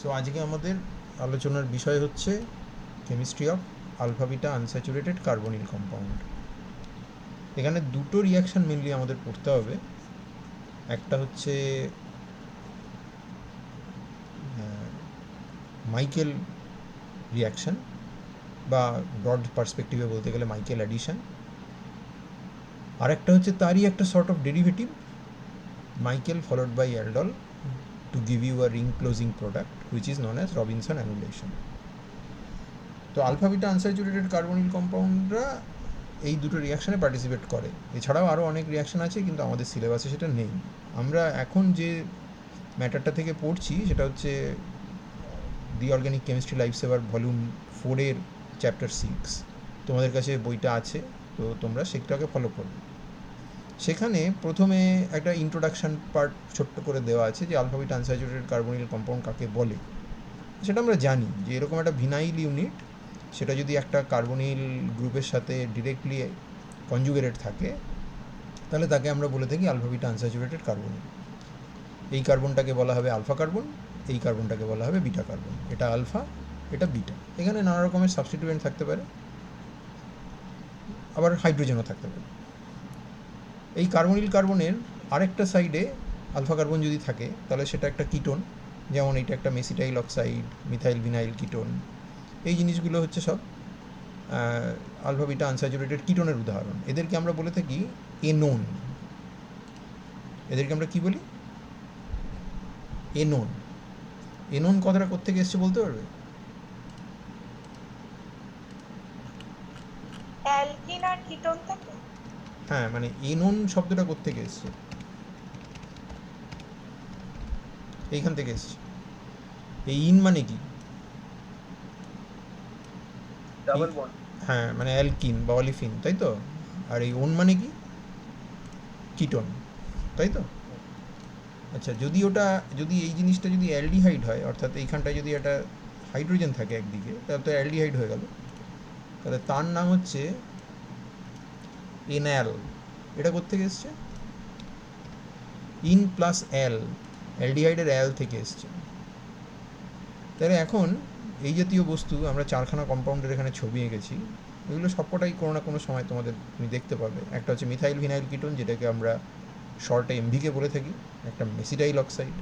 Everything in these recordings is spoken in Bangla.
সো আজকে আমাদের আলোচনার বিষয় হচ্ছে chemistry of alpha beta unsaturated carbonyl compound. এখানে দুটো রিয়াকশান মেনলি আমাদের পড়তে হবে। একটা হচ্ছে মাইকেল রিয়াকশান, বা ব্রড পার্সপেক্টিভে বলতে গেলে মাইকেল অ্যাডিশন। আর একটা হচ্ছে তারই একটা sort of derivative, Michael followed by aldol to give you a ring closing product which is known as Robinson annulation. তো আলফা বিটা আনস্যাচুরেটেড কার্বনিল কম্পাউন্ডরা এই দুটো রিয়াকশানে পার্টিসিপেট করে। এছাড়াও আরও অনেক রিয়াকশান আছে, কিন্তু আমাদের সিলেবাসে সেটা নেই। আমরা এখন যে ম্যাটারটা থেকে পড়ছি সেটা হচ্ছে the organic chemistry life saver volume 4-এর চ্যাপ্টার 6। তোমাদের কাছে বইটা আছে, তো তোমরা সেটাকে ফলো করবে। সেখানে প্রথমে একটা ইন্ট্রোডাকশান পার্ট ছোট্ট করে দেওয়া আছে যে alpha beta unsaturated carbonyl compound কাকে বলে। সেটা আমরা জানি যে এরকম একটা ভিনাইল ইউনিট, সেটা যদি একটা কার্বনিল গ্রুপের সাথে ডিরেক্টলি কনজুগেটেড থাকে তাহলে তাকে আমরা বলে থাকি আলফা বিটা আনস্যাচুরেটেড কার্বনিল। এই কার্বনটাকে বলা হবে আলফা কার্বন, এই কার্বনটাকে বলা হবে বিটা কার্বন। এটা আলফা, এটা বিটা। এখানে নানা রকমের সাবস্টিটিউয়েন্ট থাকতে পারে, আবার হাইড্রোজেনও থাকতে পারে। এই কার্বনিল কার্বনের আরেকটা সাইডে আলফা কার্বন যদি থাকে তাহলে সেটা একটা কিটোন, যেমন এটা একটা মেসিটাইল অক্সাইড, মিথাইল ভিনাইল কিটোন। এই জিনিসগুলো হচ্ছে সব আলফা বিটা আনস্যাচুরেটেড কিটোনের উদাহরণ। এদেরকে আমরা বলে থাকি এনোন। এদেরকে আমরা কি বলি? এনোন। এনোন কথাটা কোত্থেকে এসছে বলতে পারবে? অ্যালকিন আর কিটোন থেকে। হ্যাঁ, মানে এনোন শব্দটা কোত্থেকে এসছে? এইখান থেকে এসছে। এই ইন মানে কি? Double bond. হ্যাঁ, মানে অ্যালকিন বা অলিফিন, তাই তো। আর এই ওন মানে কি? কিটোন, তাই তো। আচ্ছা, যদি এই জিনিসটা যদি অ্যালডিহাইড হয়, অর্থাৎ এইখানটায় যদি একটা হাইড্রোজেন থাকে একদিকে, তাহলে তো অ্যালডিহাইড হয়ে গেল। তাহলে তার নাম হচ্ছে এনঅ্যাল। এটা কোত্থেকে এসছে? ইন প্লাস অ্যাল, অ্যালডিহাইডের অ্যাল থেকে এসছে। তাহলে এখন এই জাতীয় বস্তু আমরা চারখানা কম্পাউন্ডের এখানে ছবি এঁকেছি, এগুলো সবকটাই কোনো না কোনো সময় তুমি দেখতে পাবে। একটা হচ্ছে মিথাইল ভিনাইল কিটোন, যেটাকে আমরা শর্টে এমভিকে বলে থাকি, একটা মেসিটাইল অক্সাইড,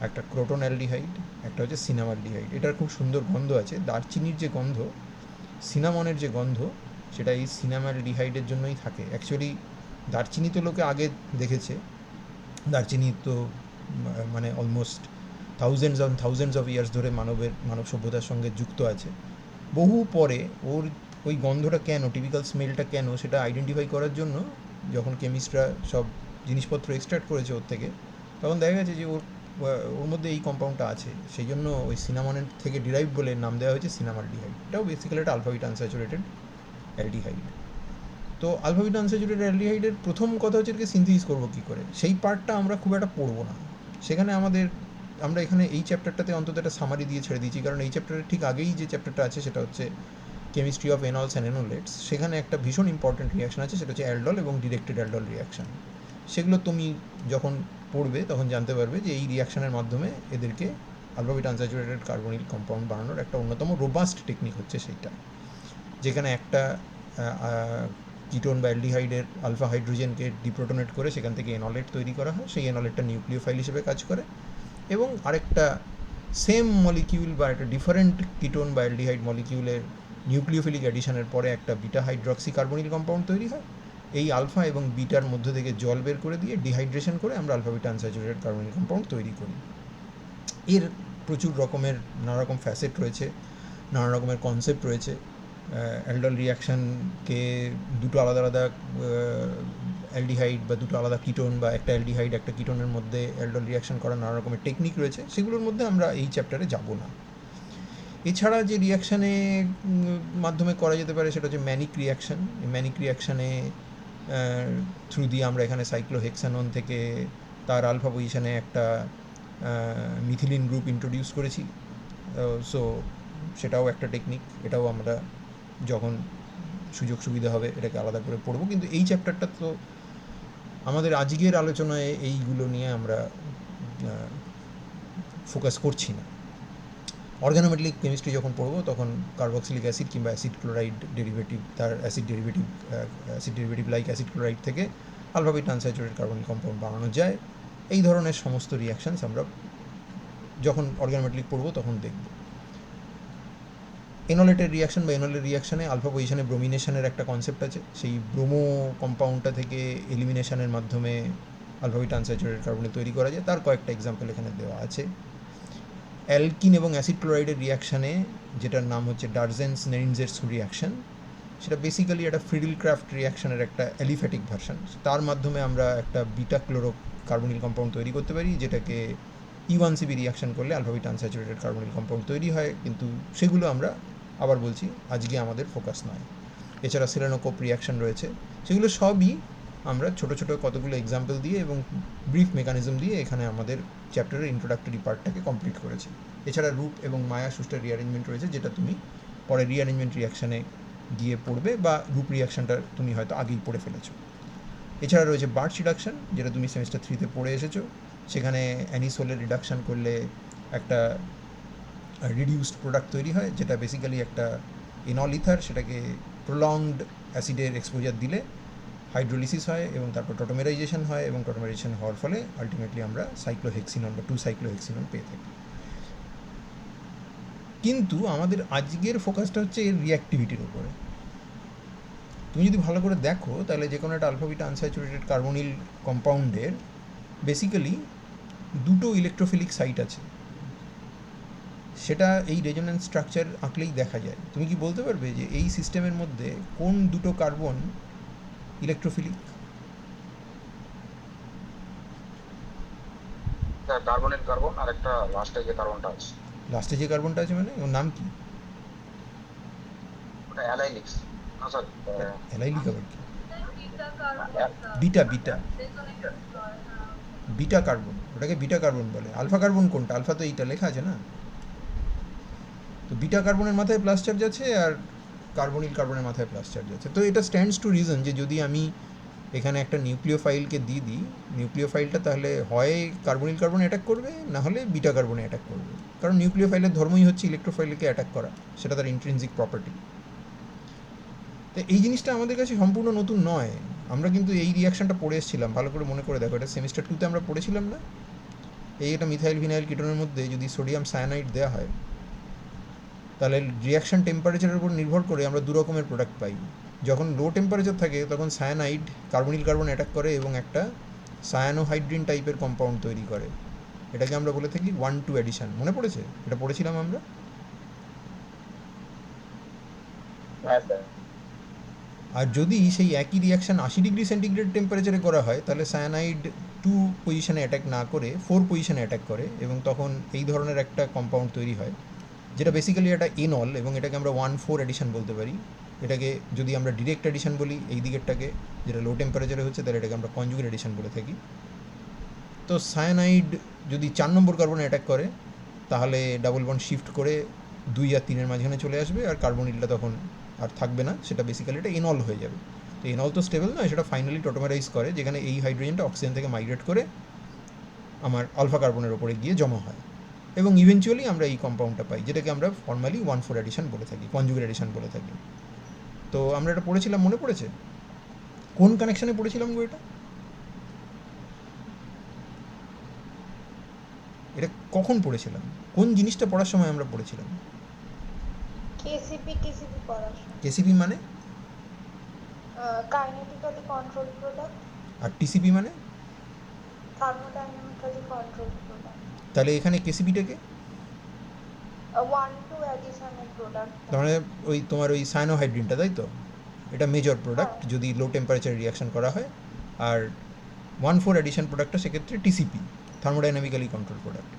একটা ক্রোটন অ্যালডিহাইড, একটা হচ্ছে সিনামালডিহাইড। এটার খুব সুন্দর গন্ধ আছে। দারচিনির যে গন্ধ, সিনামনের যে গন্ধ, সেটা এই সিনামালডিহাইডের জন্যই থাকে। অ্যাকচুয়ালি দারচিনি তো লোকে আগে দেখেছে, দারচিনি তো মানে অলমোস্ট থাউজেন্ডস অফ ইয়ার্স ধরে মানব সভ্যতার সঙ্গে যুক্ত আছে। বহু পরে ওর ওই গন্ধটা কেন, টিপিক্যাল স্মেলটা কেন, সেটা আইডেন্টিফাই করার জন্য যখন কেমিস্টরা সব জিনিসপত্র এক্সট্র্যাক্ট করেছে ওর থেকে, তখন দেখা গেছে যে ওর মধ্যে এই কম্পাউন্ডটা আছে। সেই জন্য ওই সিনামনের থেকে ডিরাইভ বলে নাম দেওয়া হয়েছে সিনামালডিহাইড। এটাও বেসিক্যালি একটা আলফা বিটা আনস্যাচুরেটেড অ্যালডিহাইড। তো আলফা বিটা আনস্যাচুরেটেড অ্যালডিহাইডের প্রথম কথা হচ্ছে এটাকে সিনথেসিস করবো কী করে, সেই পার্টটা আমরা খুব একটা পড়বো না। সেখানে আমরা এখানে এই চ্যাপ্টারটাতে অন্তত একটা সামারি দিয়ে ছেড়ে দিয়েছি, কারণ এই চ্যাপ্টারের ঠিক আগেই যে চ্যাপ্টারটা আছে সেটা হচ্ছে কেমিস্ট্রি অফ এনলস অ্যান্ড এনোলেটস। সেখানে একটা ভীষণ ইম্পর্ট্যান্ট রিয়াকশন আছে, সেটা হচ্ছে অ্যালডল এবং ডিরেক্টেড অ্যালডল রিয়াকশান। সেগুলো তুমি যখন পড়বে তখন জানতে পারবে যে এই রিয়াকশানের মাধ্যমে এদেরকে alpha beta unsaturated carbonyl compound বানানোর একটা অন্যতম রোবাস্ট টেকনিক হচ্ছে সেইটা, যেখানে একটা কিটোন বা অ্যালডিহাইডের আলফা হাইড্রোজেনকে ডিপ্রোটোনেট করে সেখান থেকে এনলেট তৈরি করা হয়। সেই এনলেটটা নিউক্লিওফাইল হিসেবে কাজ করে, এবং আরেকটা সেম মলিকিউল বা একটা ডিফারেন্ট কিটোন বা অ্যালডিহাইড মলিকিউলের নিউক্লিওফিলিক অ্যাডিশনের পরে একটা বিটা হাইড্রক্সি কার্বনিল কম্পাউন্ড তৈরি হয়। এই আলফা এবং বিটার মধ্যে থেকে জল বের করে দিয়ে ডিহাইড্রেশন করে আমরা alpha beta unsaturated carbonyl compound তৈরি করি। এর প্রচুর রকমের নানা রকম ফ্যাসেট রয়েছে, নানা রকমের কনসেপ্ট রয়েছে। অ্যালডল রিয়াকশানকে দুটো আলাদা আলাদা অ্যালডিহাইড বা দুটো আলাদা কিটোন বা একটা অ্যালডিহাইড একটা কিটোনের মধ্যে অ্যালডল রিয়াকশান করার নানা রকমের টেকনিক রয়েছে, সেগুলোর মধ্যে আমরা এই চ্যাপ্টারে যাব না। এছাড়া যে রিয়াকশানে মাধ্যমে করা যেতে পারে সেটা হচ্ছে ম্যানিক রিয়াকশান। ম্যানিক রিয়াকশানে থ্রু দিয়ে আমরা এখানে সাইক্লোহেক্সানন থেকে তার আলফা পজিশানে একটা মিথিলিন গ্রুপ ইন্ট্রোডিউস করেছি। সো সেটাও একটা টেকনিক। এটাও আমরা যখন সুযোগ সুবিধা হবে এটাকে আলাদা করে পড়বো, কিন্তু এই চ্যাপ্টারটা তো আমাদের আজকের আলোচনায় এইগুলো নিয়ে আমরা ফোকাস করছি না। অর্গানোমেটালিক কেমিস্ট্রি যখন পড়বো তখন কার্বক্সিলিক অ্যাসিড কিংবা অ্যাসিড ক্লোরাইড ডেরিভেটিভ, তার acid derivative like acid chloride থেকে alpha beta unsaturated carbonyl compound বানানো যায়। এই ধরনের সমস্ত রিয়াকশানস আমরা যখন অর্গানোমেটালিক পড়বো তখন দেখব। এনোলেটের রিয়াকশন বা এনোলের রিয়াকশানে আলফা পজিশনে ব্রোমিনেশনের একটা কনসেপ্ট আছে, সেই ব্রোমো কম্পাউন্ডটা থেকে এলিমিনেশনের মাধ্যমে আলফা বিটা আনস্যাচুরেটেড কার্বনিক তৈরি করা যায়। তার কয়েকটা এক্সাম্পল এখানে দেওয়া আছে। অ্যালকিন এবং অ্যাসিড ক্লোরাইডের রিয়াকশানে, যেটার নাম হচ্ছে ডারজেনস-নেরিনজেটসু রিয়াকশান, সেটা বেসিক্যালি একটা ফ্রিডেল-ক্রাফট রিয়াকশানের একটা অ্যালিফ্যাটিক ভার্সন। তার মাধ্যমে আমরা একটা বিটা ক্লোরো কার্বনিল কম্পাউন্ড তৈরি করতে পারি, যেটাকে E1CB রিয়াকশান করলে alpha beta unsaturated carbonyl compound তৈরি হয়। কিন্তু সেগুলো আমরা আবার বলছি আজকে আমাদের ফোকাস নয়। এছাড়া সেলেনোকোপ রিয়াকশান রয়েছে, সেগুলো সবই আমরা ছোটো ছোটো কতগুলো এক্সাম্পল দিয়ে এবং ব্রিফ মেকানিজম দিয়ে এখানে আমাদের চ্যাপ্টারের ইন্ট্রোডাক্টরি পার্টটাকে কমপ্লিট করেছি। এছাড়া রূপ এবং মায়া সুষ্টার রিঅ্যারেঞ্জমেন্ট রয়েছে, যেটা তুমি পরে রিঅ্যারেঞ্জমেন্ট রিয়াকশানে গিয়ে পড়বে, বা রূপ রিয়াকশানটা তুমি হয়তো আগেই পড়ে ফেলেছো। এছাড়া রয়েছে বার্চ রিডাকশান, যেটা তুমি সেমিস্টার 3-তে পড়ে এসেছো। সেখানে অ্যানিসোলের রিডাকশান করলে একটা রিডিউসড প্রোডাক্ট তৈরি হয়, যেটা বেসিক্যালি একটা ইনল ইথার, সেটাকে প্রলংড অ্যাসিডের এক্সপোজার দিলে হাইড্রোলিসিস হয় এবং তারপর টটোমেরাইজেশন হয়, এবং টটোমেরাইজেশন হওয়ার ফলে আলটিমেটলি আমরা সাইক্লোহেক্সিনন বা 2-সাইক্লোহেক্সিনন পেয়ে থাকি। কিন্তু আমাদের আজকের ফোকাসটা হচ্ছে এর রিঅ্যাক্টিভিটির উপরে। তুমি যদি ভালো করে দেখো তাহলে যে কোনো একটা আলফা বিটা আনস্যাচুরেটেড কার্বনিল কম্পাউন্ডের বেসিক্যালি দুটো ইলেকট্রোফিলিক সাইট আছে, সেটা এই রেজোন্যান্স স্ট্রাকচার আঁকলেই দেখা যায়। তুমি কি বলতে পারবে যে এই সিস্টেমের মধ্যে কোন দুটো কার্বন ইলেকট্রোফিলিক? কার্বনের কার্বন আর একটা লাস্টে যে কার্বনটা আছে, লাস্টে যে কার্বনটা আছে মানে ওর নাম কি? ওটা অ্যালাইলিক্স না স্যার, অ্যালাইলিক আবার কি? বিটা বিটা বিটা কার্বন, ওটাকে বিটা কার্বন বলে। আলফা কার্বন কোনটা? আলফা তো এইটা লেখা আছে না। তো বিটা কার্বনের মাথায় প্লাস চার্জ আছে আর কার্বনিল কার্বনের মাথায় প্লাস চার্জ আছে। তো এটা স্ট্যান্ডস টু রিজন যে যদি আমি এখানে একটা নিউক্লিওফাইলকে দিয়ে দিই, নিউক্লিওফাইলটা তাহলে হয় কার্বনিল কার্বনে অ্যাটাক করবে, না হলে বিটা কার্বনে অ্যাটাক করবে। কারণ নিউক্লিওফাইলের ধর্মই হচ্ছে ইলেকট্রোফাইলকে অ্যাটাক করা, সেটা তার ইন্ট্রিনজিক প্রপার্টি। তো এই জিনিসটা আমাদের কাছে সম্পূর্ণ নতুন নয়। আমরা কিন্তু এই রিয়াকশানটা পড়ে এসেছিলাম, ভালো করে মনে করে দেখো, এটা সেমিস্টার 2-তে আমরা পড়েছিলাম না? এই একটা মিথাইল ভিনাইল কিটোনের মধ্যে যদি সোডিয়াম সায়ানাইড দেওয়া হয়, তাহলে রিয়াকশান টেম্পারেচারের উপর নির্ভর করে আমরা দু রকমের প্রোডাক্ট পাই। যখন লো টেম্পারেচার থাকে তখন সায়ানাইড কার্বনিল কার্বন অ্যাটাক করে এবং একটা সায়ানোহাইড্রিন টাইপের কম্পাউন্ড তৈরি করে। এটাকে আমরা বলে থাকি 1,2 অ্যাডিশন। মনে পড়েছে? এটা পড়েছিলাম আমরা। হ্যাঁ স্যার। আর যদি সেই একই রিয়াকশান 80 ডিগ্রি সেন্টিগ্রেড টেম্পারেচারে করা হয়, তাহলে সায়ানাইড 2 পজিশনে অ্যাটাক না করে 4 পজিশনে অ্যাটাক করে, এবং তখন এই ধরনের একটা কম্পাউন্ড তৈরি হয়, যেটা বেসিক্যালি একটা এনল, এবং এটাকে আমরা 1,4 অ্যাডিশন বলতে পারি। এটাকে যদি আমরা ডিরেক্ট অ্যাডিশন বলি এই দিকেরটাকে, যেটা লো টেম্পারেচারে হচ্ছে, তাহলে এটাকে আমরা কনজুগেট অ্যাডিশন বলে থাকি। তো সায়ানাইড যদি 4 নম্বর কার্বনে অ্যাটাক করে, তাহলে ডাবল বন্ড শিফট করে 2 আর 3-এর মাঝখানে চলে আসবে, আর কার্বনিলটা তখন আর থাকবে না, সেটা বেসিক্যালি এটা এনল হয়ে যাবে। তো এনল তো স্টেবল নয়, সেটা ফাইনালি টটোমেরাইজ করে, যেখানে এই হাইড্রোজেনটা অক্সিজেন থেকে মাইগ্রেট করে আমার আলফা কার্বনের ওপরে গিয়ে জমা হয়, এবং ইভেনচুয়ালি আমরা এই কম্পাউন্ডটা পাই, যেটাকে আমরা ফর্মালি 1,4 অ্যাডিশন বলে থাকি, কনজুগেট অ্যাডিশন বলে থাকি। তো আমরা এটা পড়েছিলাম, মনে পড়েছে? কোন কানেকশানে পড়েছিলাম গো এটা? এটা কখন পড়েছিলাম? কোন জিনিসটা পড়ার সময় আমরা পড়েছিলাম? কেসিপি টিসিপি পড়ার কেসিপি মানে? কাইনেটিক্যালি কন্ট্রোল প্রোডাক্ট, আর টিসিপি মানে? থার্মোডাইনামিক্যালি কন্ট্রোল প্রোডাক্ট। তাহলে এখানে কেসিপিটাকে 1,2 অ্যাডিশনের প্রোডাক্ট। তার মানে ওই তোমার ওই সায়ানোহাইড্রিনটা, তাই তো? এটা মেজর প্রোডাক্ট যদি লো টেম্পারেচার রিয়াকশন করা হয়, আর 1,4 অ্যাডিশন প্রোডাক্টটা সেক্ষেত্রে টিসিপি, থার্মোডাইনামিক্যালি কন্ট্রোল প্রোডাক্ট।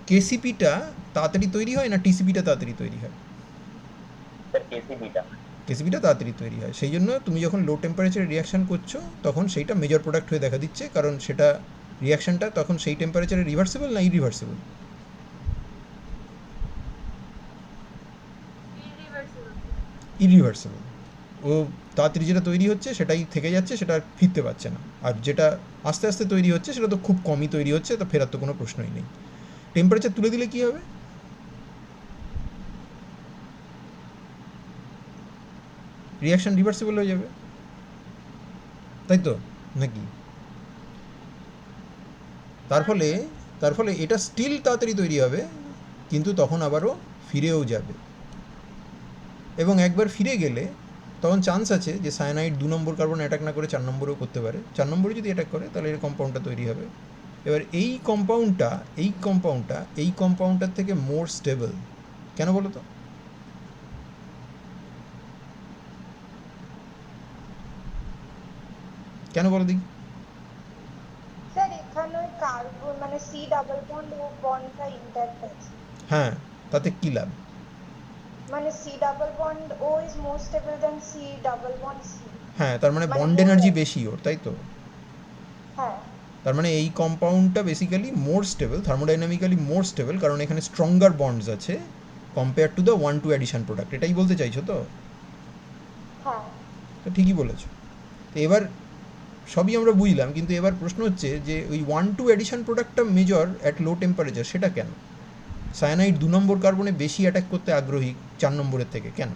কেসিপিটা তাড়াতাড়ি তৈরি হয় না টিসিপিটা তাড়াতাড়ি তৈরি হয়? স্যার কেসিবিটা। কেসিপিটা তাড়াতাড়ি তৈরি হয়, সেই জন্য তুমি যখন লো টেম্পারেচারে রিয়াকশান করছো তখন সেইটা মেজর প্রোডাক্ট হয়ে দেখা দিচ্ছে, কারণ সেটা রিয়াকশানটা তখন সেই টেম্পারেচারে রিভার্সিবল না ইরিভার্সিবল? ইরিভার্সিবল। ও তাড়াতাড়ি যেটা তৈরি হচ্ছে সেটাই থেকে যাচ্ছে, সেটা আর ফিরতে পারছে না। আর যেটা আস্তে আস্তে তৈরি হচ্ছে সেটা তো খুব কমই তৈরি হচ্ছে, তো ফেরার তো কোনো প্রশ্নই নেই। টেম্পারেচার তুলে দিলে কী হবে? রিয়াকশান রিভার্সিবল হয়ে যাবে, তাই তো নাকি? তার ফলে এটা স্টিল তাড়াতাড়ি তৈরি হবে, কিন্তু তখন আবারও ফিরেও যাবে, এবং একবার ফিরে গেলে তখন চান্স আছে যে সায়ানাইড 2 নম্বর কার্বন অ্যাটাক না করে 4 নম্বরেও করতে পারে। 4 নম্বরে যদি অ্যাটাক করে তাহলে এর কম্পাউন্ডটা তৈরি হবে। এবার এই কম্পাউন্ডটার থেকে মোর স্টেবল কেন বলো তো? কেন বলো দেখি? স্যার এখানে কার্বন মানে সি ডাবল বন্ড ও বন্ডটা ইন্ট্যাক্ট আছে, হ্যাঁ, তাতে কী লাভ? মানে C double bond O is more stable than C double bond C. হ্যাঁ, তার মানে মানে বন্ড more- এনার্জি বেশি ওর, তাই তো? হ্যাঁ তার মানে এই কম্পাউন্ডটা basically more stable, thermodynamically more stable, কারণ এখানে স্ট্রঙ্গার বন্ডস আছে compare to the 1-2 addition product. এটাই বলতে চাইছো তো? হ্যাঁ তো ঠিকই বলেছো। তো এবার সবই আমরা বুঝলাম, কিন্তু এবার প্রশ্ন হচ্ছে যে ওই 1-2 অ্যাডিশন প্রোডাক্টটা মেজর অ্যাট লো টেম্পারেচার, সেটা কেন? সায়ানাইড 2 নম্বর কার্বনে বেশি অ্যাটাক করতে আগ্রহী 4 নম্বরের থেকে, কেন?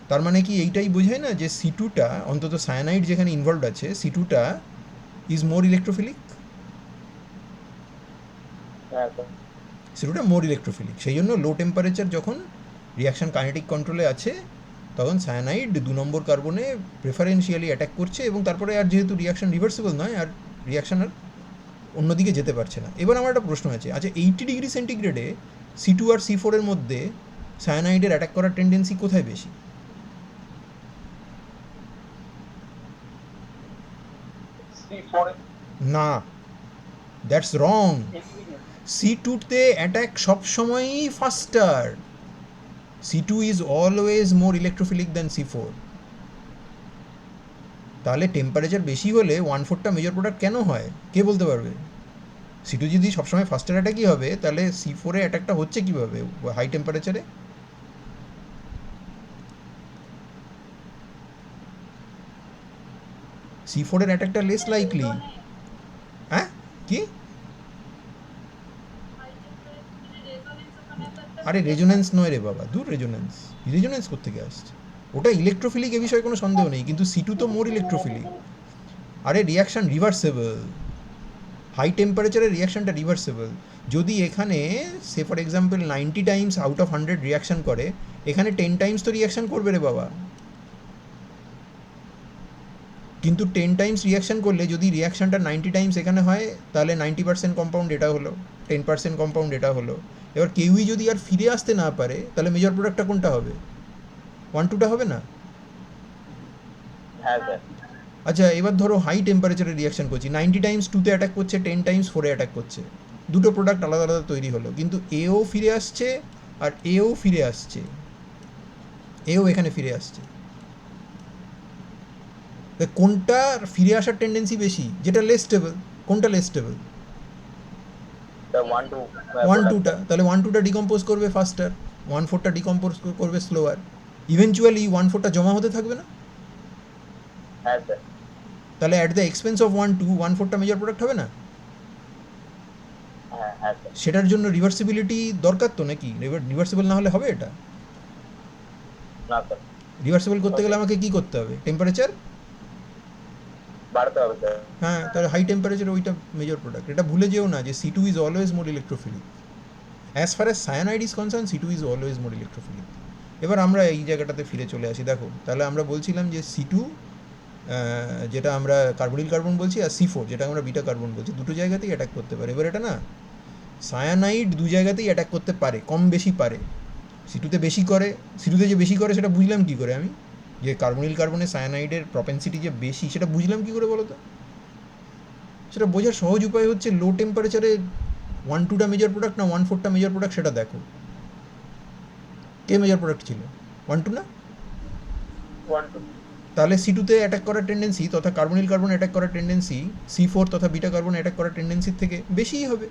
তার মানে কি এইটাই বোঝায় না যে C2টা, অন্তত সায়ানাইড যেখানে ইনভলভড আছে, C2টা ইজ মোর ইলেকট্রোফিলিক? হ্যাঁ স্যার। C2টা মোর ইলেকট্রোফিলিক, সেই জন্য লো টেম্পারেচার যখন রিয়াকশান কাইনেটিক কন্ট্রোলে আছে তখন সায়ানাইড 2 নম্বর কার্বনে প্রেফারেন্সিয়ালি অ্যাটাক করছে, এবং তারপরে আর যেহেতু রিয়াকশান রিভার্সিবল নয়, আর রিয়াকশান আর অন্যদিকে যেতে পারছে না। এবার আমার একটা প্রশ্ন আছে, আচ্ছা 80 ডিগ্রি সেন্টিগ্রেডে C2 আর C4 এর মধ্যে সায়ানাইডের অ্যাটাক করার টেন্ডেন্সি কোথায় বেশি? C4 না, দ্যাটস রং। C2তে অ্যাটাক সবসময়ই ফাস্টার। C2 is always more electrophilic than C4। তাহলে টেম্পারেচার বেশি হলে 1/4টা মেজর প্রোডাক্ট কেন হয়, কে বলতে পারবে? C2 যদি সবসময় ফাস্টার অ্যাটাকই হবে, তাহলে C4 এ অ্যাটাকটা হচ্ছে কীভাবে হাই টেম্পারেচারে? C4 এর অ্যাটাকটা লেস লাইকলি। হ্যাঁ কি? আরে রেজোনেন্স নয় রে বাবা, দূর রেজোনেন্স কোত্থেকে আসছে? ওটা ইলেকট্রোফিলিক, এ বিষয়ে কোনো সন্দেহ নেই, কিন্তু C2 তো মোর ইলেকট্রোফিলিক। আরে রিয়াকশান রিভার্সেবল, হাই টেম্পারেচারে রিয়াকশানটা রিভার্সেবল। যদি এখানে say for example 90 times out of 100 reaction করে, এখানে 10 টাইমস তো রিয়াকশান করবে রে বাবা। কিন্তু 10 টাইমস রিয়াকশান করলে যদি রিয়াকশানটা 90 টাইমস এখানে হয়, তাহলে 90% কম্পাউন্ড এটা হলো, 10% কম্পাউন্ড এটা হলো। এবার কেউই যদি আর ফিরে আসতে না পারে, তাহলে মেজর প্রোডাক্টটা কোনটা হবে? 1-2টা হবে না? হ্যাঁ স্যার। আচ্ছা এবার ধরো হাই টেম্পারেচারে রিয়াকশান করছি, 90 টাইমস 2তে অ্যাটাক করছে, 10 টাইমস 4-এ অ্যাটাক করছে, দুটো প্রোডাক্ট আলাদা আলাদা তৈরি হলো, কিন্তু এও ফিরে আসছে আর এও ফিরে আসছে, এও এখানে ফিরে আসছে। কোনটা ফিরে আসার টেন্ডেন্সি বেশি? যেটা লেস স্টেবল। কোনটা লেস স্টেবল? 1-2টা। তাহলে 1-2টা ডিকম্পোজ করবে ফাস্টার, 1/4টা ডিকম্পোজ করবে স্লোয়ার। ইভেনচুয়ালি 1/4টা জমা হতে থাকবে না? হ্যাঁ স্যার। তাহলে অ্যাট দ্য এক্সপেন্স অফ 1-2, 1/4টা মেজর প্রোডাক্ট হবে না? হ্যাঁ হ্যাঁ স্যার। সেটার জন্য রিভার্সিবিলিটি দরকার তো নাকি? রিভার্সিবল না হলে হবে এটা? না স্যার। রিভার্সিবল করতে গেলে আমাকে কি করতে হবে? টেম্পারেচার বাড়তে হবে স্যার। হ্যাঁ, তাহলে হাই টেম্পারেচারে ওইটা মেজর প্রোডাক্ট। এটা ভুলে যেও না যে C2 is always more electrophilic. As far as cyanide is concern, C2 is always more electrophilic. এবার আমরা এই জায়গাটাতে ফিরে চলে আসি। দেখো, তাহলে আমরা বলছিলাম যে C2 যেটা আমরা কার্বনিল কার্বন বলছি, আর C4 যেটা আমরা বিটা কার্বন বলছি, দুটো জায়গাতেই অ্যাটাক করতে পারে। এবার এটা না, সায়ানাইড দু জায়গাতেই অ্যাটাক করতে পারে, কম বেশি পারে। C2তে বেশি করে, C2তে যে বেশি করে সেটা বুঝলাম কী করে আমি? যে কার্বনিল কার্বনে সায়ানাইডের প্রপেন্সিটি যে বেশি, সেটা বুঝলাম কী করে বলো তো? সেটা বোঝার সহজ উপায় হচ্ছে লো টেম্পারেচারে 1-2টা মেজর প্রোডাক্ট না 1/4টা মেজর প্রোডাক্ট, সেটা দেখো। কে মেজর প্রোডাক্ট ছিল? 1-2 না? 1-2 তাহলে C2তে অ্যাটাক করার টেন্ডেন্সি তথা কার্বনিল কার্বন অ্যাটাক করার টেন্ডেন্সি C4 তথা বিটা কার্বন অ্যাটাক করার টেন্ডেন্সির থেকে বেশিই হবে।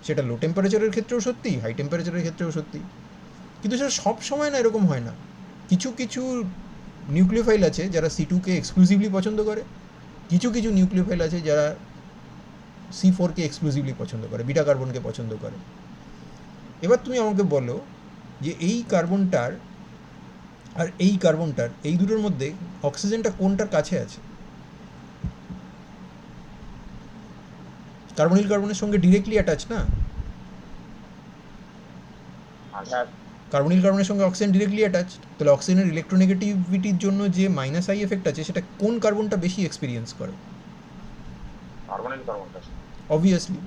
সেটা লো টেম্পারেচারের ক্ষেত্রেও সত্যি, হাই টেম্পারেচারের ক্ষেত্রেও সত্যি। কিন্তু সেটা সব সময় না এরকম হয় না। কিছু কিছু নিউক্লিওফাইল আছে যারা C2কে এক্সক্লুসিভলি পছন্দ করে, কিছু কিছু নিউক্লিওফাইল আছে যারা C4কে এক্সক্লুসিভলি পছন্দ করে, বিটা কার্বনকে পছন্দ করে। এবার তুমি আমাকে বলো যে এই কার্বনটার আর এই কার্বনটার এই দুটোর মধ্যে অক্সিজেনটা কোনটার কাছে আছে। কার্বনিল কার্বনের সঙ্গে ডিরেক্টলি অ্যাটাচ না, হ্যাঁ কার্বনিল কার্বনের সঙ্গে অক্সিজেন ডিরেক্টলি অ্যাটাচ, তাহলে অক্সিজেনের ইলেকট্রোনেগেটিভিটির জন্য যে মাইনাস আই এফেক্ট আছে সেটা কোন কার্বনটা বেশি এক্সপিরিয়েন্স করে? কার্বনিল কার্বনটা। অবভিয়াসলি।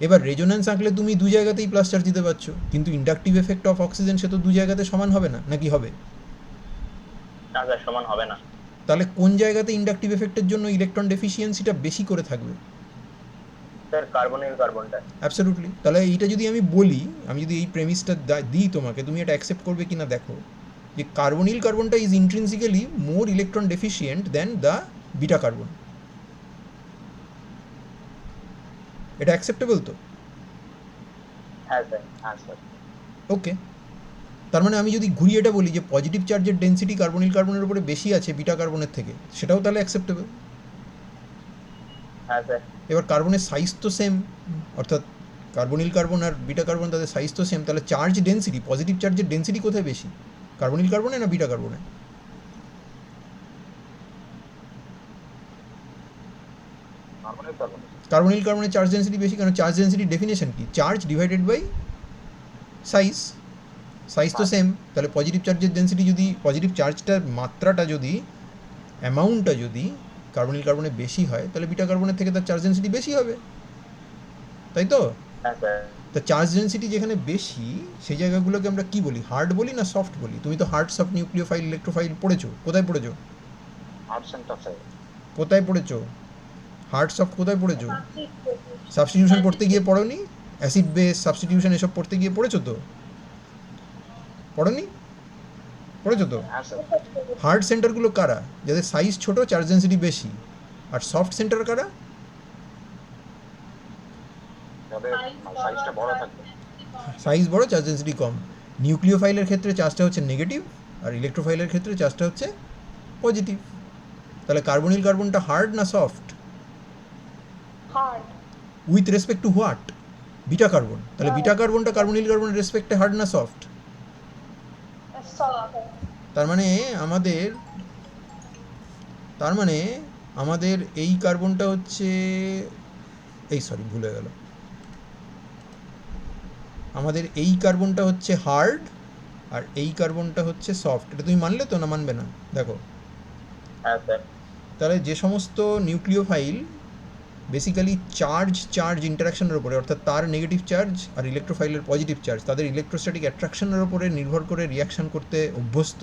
এবার রেজোন্যান্স আঁকলে তুমি দু জায়গাতেই প্লাস চার্জ দিতে পারছো, কিন্তু ইন্ডাকটিভ এফেক্ট অফ অক্সিজেন সে তো দু জায়গাতে সমান হবে না, নাকি হবে? না স্যার সমান হবে না। তাহলে কোন জায়গাতে ইন্ডাকটিভ এফেক্টের জন্য ইলেকট্রন ডেফিসিয়েন্সিটা বেশি করে থাকবে? স্যার কার্বনিল কার্বনটা। অ্যাবসলিউটলি। তাহলে এইটা যদি আমি বলি, আমি যদি এই প্রেমিসটা দিই তোমাকে, তুমি এটা অ্যাকসেপ্ট করবে কিনা দেখো, যে কার্বনিল কার্বনটা is intrinsically more electron deficient than the beta carbon. এটা অ্যাকসেপ্টেবল তো? হ্যাঁ স্যার, হ্যাঁ স্যার। ওকে, তার মানে আমি যদি ঘুরিয়ে এটা বলি যে পজিটিভ চার্জের ডেন্সিটি কার্বনিল কার্বনের উপরে বেশি আছে বিটা কার্বনের থেকে, সেটাও তাহলে অ্যাকসেপ্টেবল। হ্যাঁ স্যার। এবার কার্বনের সাইজ তো সেম, অর্থাৎ কার্বনিল কার্বন আর বিটা কার্বন তাদের সাইজ তো সেম, তাহলে চার্জ ডেন্সিটি, পজিটিভ চার্জের ডেন্সিটি কোথায় বেশি, কার্বনিল কার্বনে না বিটা কার্বনে? Carbonyl carbon. কার্বনিল কার্বনের চার্জ ডেন্সিটি বেশি, কারণ চার্জ ডেন্সিটির ডেফিনেশন কি? Charge divided by size, size তো সেম। তাহলে পজিটিভ চার্জের ডেন্সিটি যদি, পজিটিভ চার্জটার মাত্রাটা যদি, অ্যামাউন্টটা যদি কার্বনিল কার্বনে বেশি হয়, তাহলে বিটা কার্বনের থেকে তার চার্জ ডেন্সিটি বেশি হবে, তাই তো? হ্যাঁ স্যার। তা চার্জ ডেন্সিটি যেখানে বেশি, সেই জায়গাগুলোকে আমরা কি বলি, হার্ড বলি না সফট বলি? তুমি তো হার্ড সফট নিউক্লিওফাইল ইলেকট্রোফাইল পড়েছো, কোথায় পড়েছো? Art centre sir. কোথায় পড়েছো? হার্ড সফট কোথায় পড়েছো? সাবস্টিটিউশন পড়তে গিয়ে পড়োনি? অ্যাসিড বেস সাবস্টিটিউশন এসব পড়তে গিয়ে পড়েছো তো? পড়োনি? পড়েছো তো? হ্যাঁ স্যার। হার্ড সেন্টারগুলো কারা? যাদের সাইজ ছোট, চার্জ ডেন্সিটি বেশি। আর সফট সেন্টার কারা? যাদের সাইজটা বড় থাকবে। সাইজ বড়, চার্জ ডেন্সিটি কম। নিউক্লিওফাইলের ক্ষেত্রে চার্জটা হচ্ছে নেগেটিভ, আর ইলেকট্রোফাইলের ক্ষেত্রে চার্জটা হচ্ছে পজিটিভ। তাহলে কার্বনিল কার্বনটা হার্ড না soft? Hard. With respect to what? Beta carbon. তাহলে বিটা কার্বনটা কার্বনিল কার্বনের রেসপেক্টে হার্ড না সফট? সফট। তার মানে আমাদের এই কার্বনটা হচ্ছে, এই সরি ভুলে গেল, আমাদের এই কার্বনটা হচ্ছে হার্ড আর এই কার্বনটা হচ্ছে সফট। এটা তুমি মানলে তো, না মানবে না? দেখো, হ্যাঁ স্যার। তাহলে যে সমস্ত নিউক্লিওফাইল বেসিক্যালি চার্জ ইন্টারাকশনের উপরে, অর্থাৎ তার নেগেটিভ চার্জ আর ইলেকট্রোফাইলের পজিটিভ চার্জ, তাদের ইলেকট্রোস্ট্যাটিক অ্যাট্রাকশনের উপরে নির্ভর করে রিয়াকশান করতে অভ্যস্ত,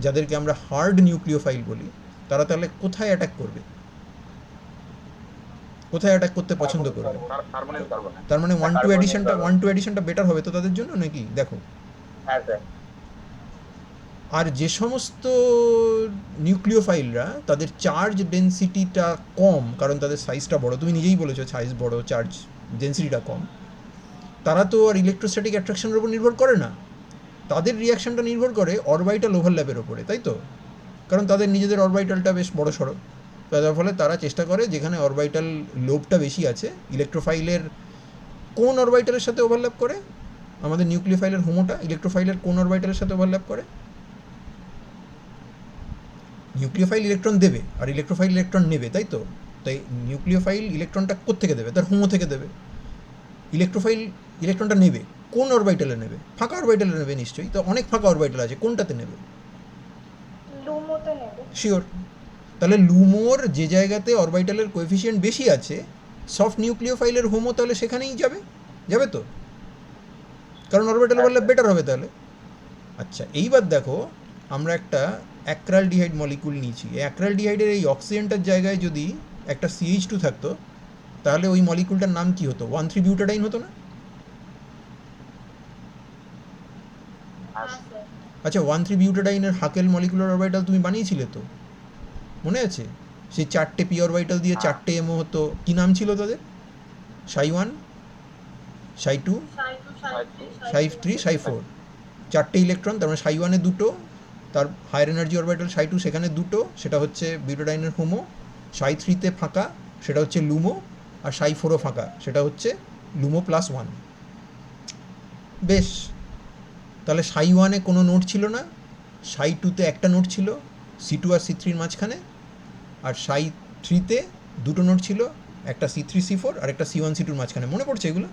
যাদেরকে আমরা হার্ড নিউক্লিওফাইল বলি, তারা তাহলে কোথায় অ্যাটাক করবে, কোথায় অ্যাটাক করতে পছন্দ করবে? Carbonyl carbon. তার মানে ওয়ান টু অ্যাডিশনটা বেটার হবে তো তাদের জন্য, নাকি? দেখো, হ্যাঁ স্যার। আর যে সমস্ত নিউক্লিওফাইলরা তাদের চার্জ ডেন্সিটিটা কম, কারণ তাদের সাইজটা বড়, তুমি নিজেই বলেছো সাইজ বড়, চার্জ ডেন্সিটিটা কম, তারা তো আর ইলেকট্রোস্ট্যাটিক অ্যাট্রাকশনের উপর নির্ভর করে না, তাদের রিয়াকশানটা নির্ভর করে অরবাইটাল ওভারল্যাপের ওপরে, তাই তো? কারণ তাদের নিজেদের অরবাইটালটা বেশ বড় সড়ো, তার ফলে তারা চেষ্টা করে যেখানে অরবাইটাল লোবটা বেশি আছে, ইলেকট্রোফাইলের কোন অরবাইটালের সাথে ওভারল্যাপ করে? আমাদের নিউক্লিওফাইলের হোমোটা ইলেকট্রোফাইলের কোন অরবাইটালের সাথে ওভারল্যাপ করে? নিউক্লিওফাইল ইলেকট্রন দেবে আর ইলেকট্রোফাইল ইলেকট্রন নেবে, তাই তো? তাই নিউক্লিওফাইল ইলেকট্রনটা কোত্থেকে দেবে? তার হোমো থেকে দেবে। ইলেকট্রোফাইল ইলেকট্রনটা নেবে কোন অরবাইটালে নেবে? ফাঁকা অরবাইটালে নেবে নিশ্চয়ই, তো অনেক ফাঁকা অরবাইটাল আছে, কোনটাতে নেবে? লুমোতে নেবে। শিওর। তাহলে লুমোর যে জায়গাতে অরবাইটালের কোএফিসিয়েন্ট বেশি আছে, সফট নিউক্লিওফাইলের হোমো তাহলে সেখানেই যাবে তো, কারণ অরবিটাল ওভারল্যাপ বেটার হবে তাহলে। আচ্ছা, এইবার দেখো, আমরা একটা অ্যাক্রালডিহাইড মলিকুল নিয়েছি, এই অ্যাক্রালডিহাইডের এই অক্সিজেনটার জায়গায় যদি একটা CH2 থাকতো, তাহলে ওই মলিকুলটার নাম কি হতো? 1,3-বিউটাডাইন হতো না? আচ্ছা, 1,3-বিউটাডাইনের হাকেল মলিকুলার অরবিটাল তুমি বানিয়েছিলে তো, মনে আছে? সেই 4টে পি অরবিটাল দিয়ে 4টে এমও হতো, কি নাম ছিল তাদের? Psi1, Psi2, Psi3, Psi4, 4টে electron, তার মানে Psi1 এ 2টো, তার হায়ার এনার্জি অরবিটাল Psi2 সেখানে 2টো, সেটা হচ্ছে বিউটাডাইনের হোমো। Psi3-তে ফাঁকা, সেটা হচ্ছে লুমো, আর Psi4ও ফাঁকা, সেটা হচ্ছে লুমো +1। বেশ, তাহলে সাই ওয়ানে কোনো নোট ছিল না, সাই টুতে একটা নোট ছিল C2 আর C3 মাঝখানে, আর সাই থ্রিতে দুটো নোট ছিল, একটা C3 C4 আর একটা C1 C2 মাঝখানে। মনে পড়ছে এগুলো?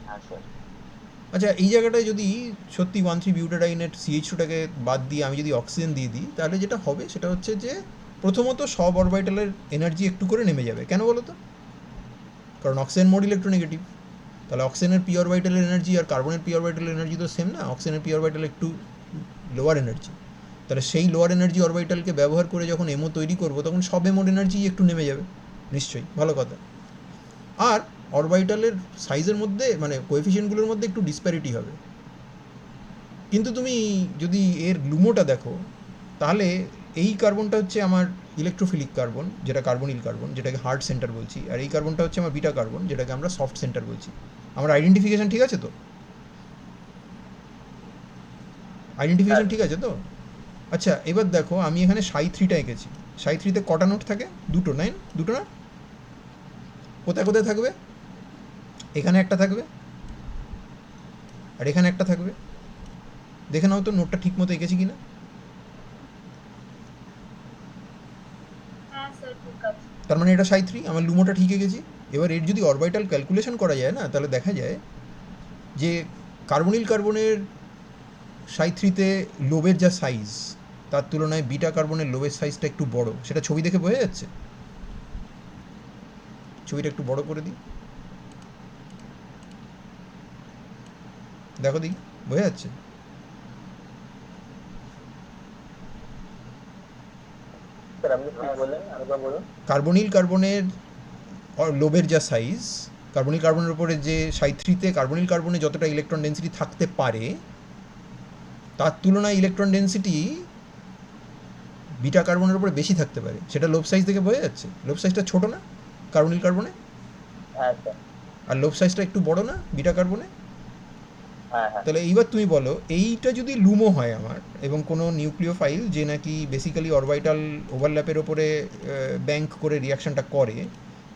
হ্যাঁ স্যার। আচ্ছা, এই জায়গাটায় যদি সত্যি 1,3 বিউটাডাইনের CH2টাকে বাদ দিয়ে আমি যদি অক্সিজেন দিয়ে দিই, তাহলে যেটা হবে সেটা হচ্ছে যে প্রথমত সব অরবিটালের এনার্জি একটু করে নেমে যাবে। কেন বলো তো? কারণ অক্সিজেন মোড ইলেকট্রোনেগেটিভ। তাহলে অক্সিজেনের পি অরবিটালের এনার্জি আর কার্বনের পি অরবিটালের এনার্জি তো সেম না, অক্সিজেনের পি অরবিটাল একটু লোয়ার এনার্জি। তাহলে সেই লোয়ার এনার্জি অরবিটালকে ব্যবহার করে যখন এমও তৈরি করবো, তখন সব এমোর এনার্জি একটু নেমে যাবে নিশ্চয়ই, ভালো কথা। আর অরবিটালের সাইজের মধ্যে মানে কোএফিসিয়েন্টগুলোর মধ্যে একটু ডিসপ্যারিটি হবে। কিন্তু তুমি যদি এর লুমোটা দেখো, তাহলে এই কার্বনটা হচ্ছে আমার ইলেকট্রোফিলিক কার্বন, যেটা কার্বনিল কার্বন, যেটাকে হার্ড সেন্টার বলছি, আর এই কার্বনটা হচ্ছে আমার বিটা কার্বন, যেটাকে আমরা সফট সেন্টার বলছি। আমার আইডেন্টিফিকেশন ঠিক আছে তো? আইডেন্টিফিকেশন ঠিক আছে তো? আচ্ছা, এবার দেখো আমি এখানে সাই থ্রিটা এঁকেছি। সাই থ্রিতে কটা নোট থাকে? দুটো, নাইন দুটো না? কোথায় কোথায় থাকবে? এখানে একটা থাকবে আর এখানে একটা থাকবে। দেখে নাও তো নোটটা ঠিক মতো এঁকেছি কিনা। হ্যাঁ স্যার ঠিক আছে। তার মানে এটা সাই থ্রি, আমার লুমোটা ঠিক এঁকেছি। এবার এর যদি অরবিটাল ক্যালকুলেশন করা যায় না, তাহলে দেখা যায় যে কার্বনিল কার্বনের সাই থ্রিতে লোবের যা সাইজ, তার তুলনায় বিটা কার্বনের লোবের সাইজটা একটু বড়। সেটা ছবি দেখে বোঝা যাচ্ছে। ছবিটা একটু বড় করে দিই, দেখো দিই, বোঝা যাচ্ছে? স্যার আপনি কি বললেন আরেকবার বলুন। কার্বনিল কার্বনের লোবের যা সাইজ, কার্বনিল কার্বনের উপরে যে সাই থ্রিতে কার্বনিল কার্বনে যতটা ইলেকট্রন ডেন্সিটি থাকতে পারে, তার তুলনায় ইলেকট্রন ডেন্সিটি বিটা কার্বনের উপরে বেশি থাকতে পারে। সেটা লোব সাইজ থেকে বোঝা যাচ্ছে। লোব সাইজটা ছোটো না কার্বনিল কার্বনে, হ্যাঁ স্যার। আর লোব সাইজটা একটু বড় না বিটা কার্বনে? হ্যাঁ হ্যাঁ। তাহলে এইবার তুমি বলো, এইটা যদি লুমো হয় আমার, এবং কোনো নিউক্লিওফাইল যে নাকি বেসিক্যালি অরবিটাল ওভারল্যাপের ওপরে ব্যাঙ্ক করে রিয়াকশানটা করে,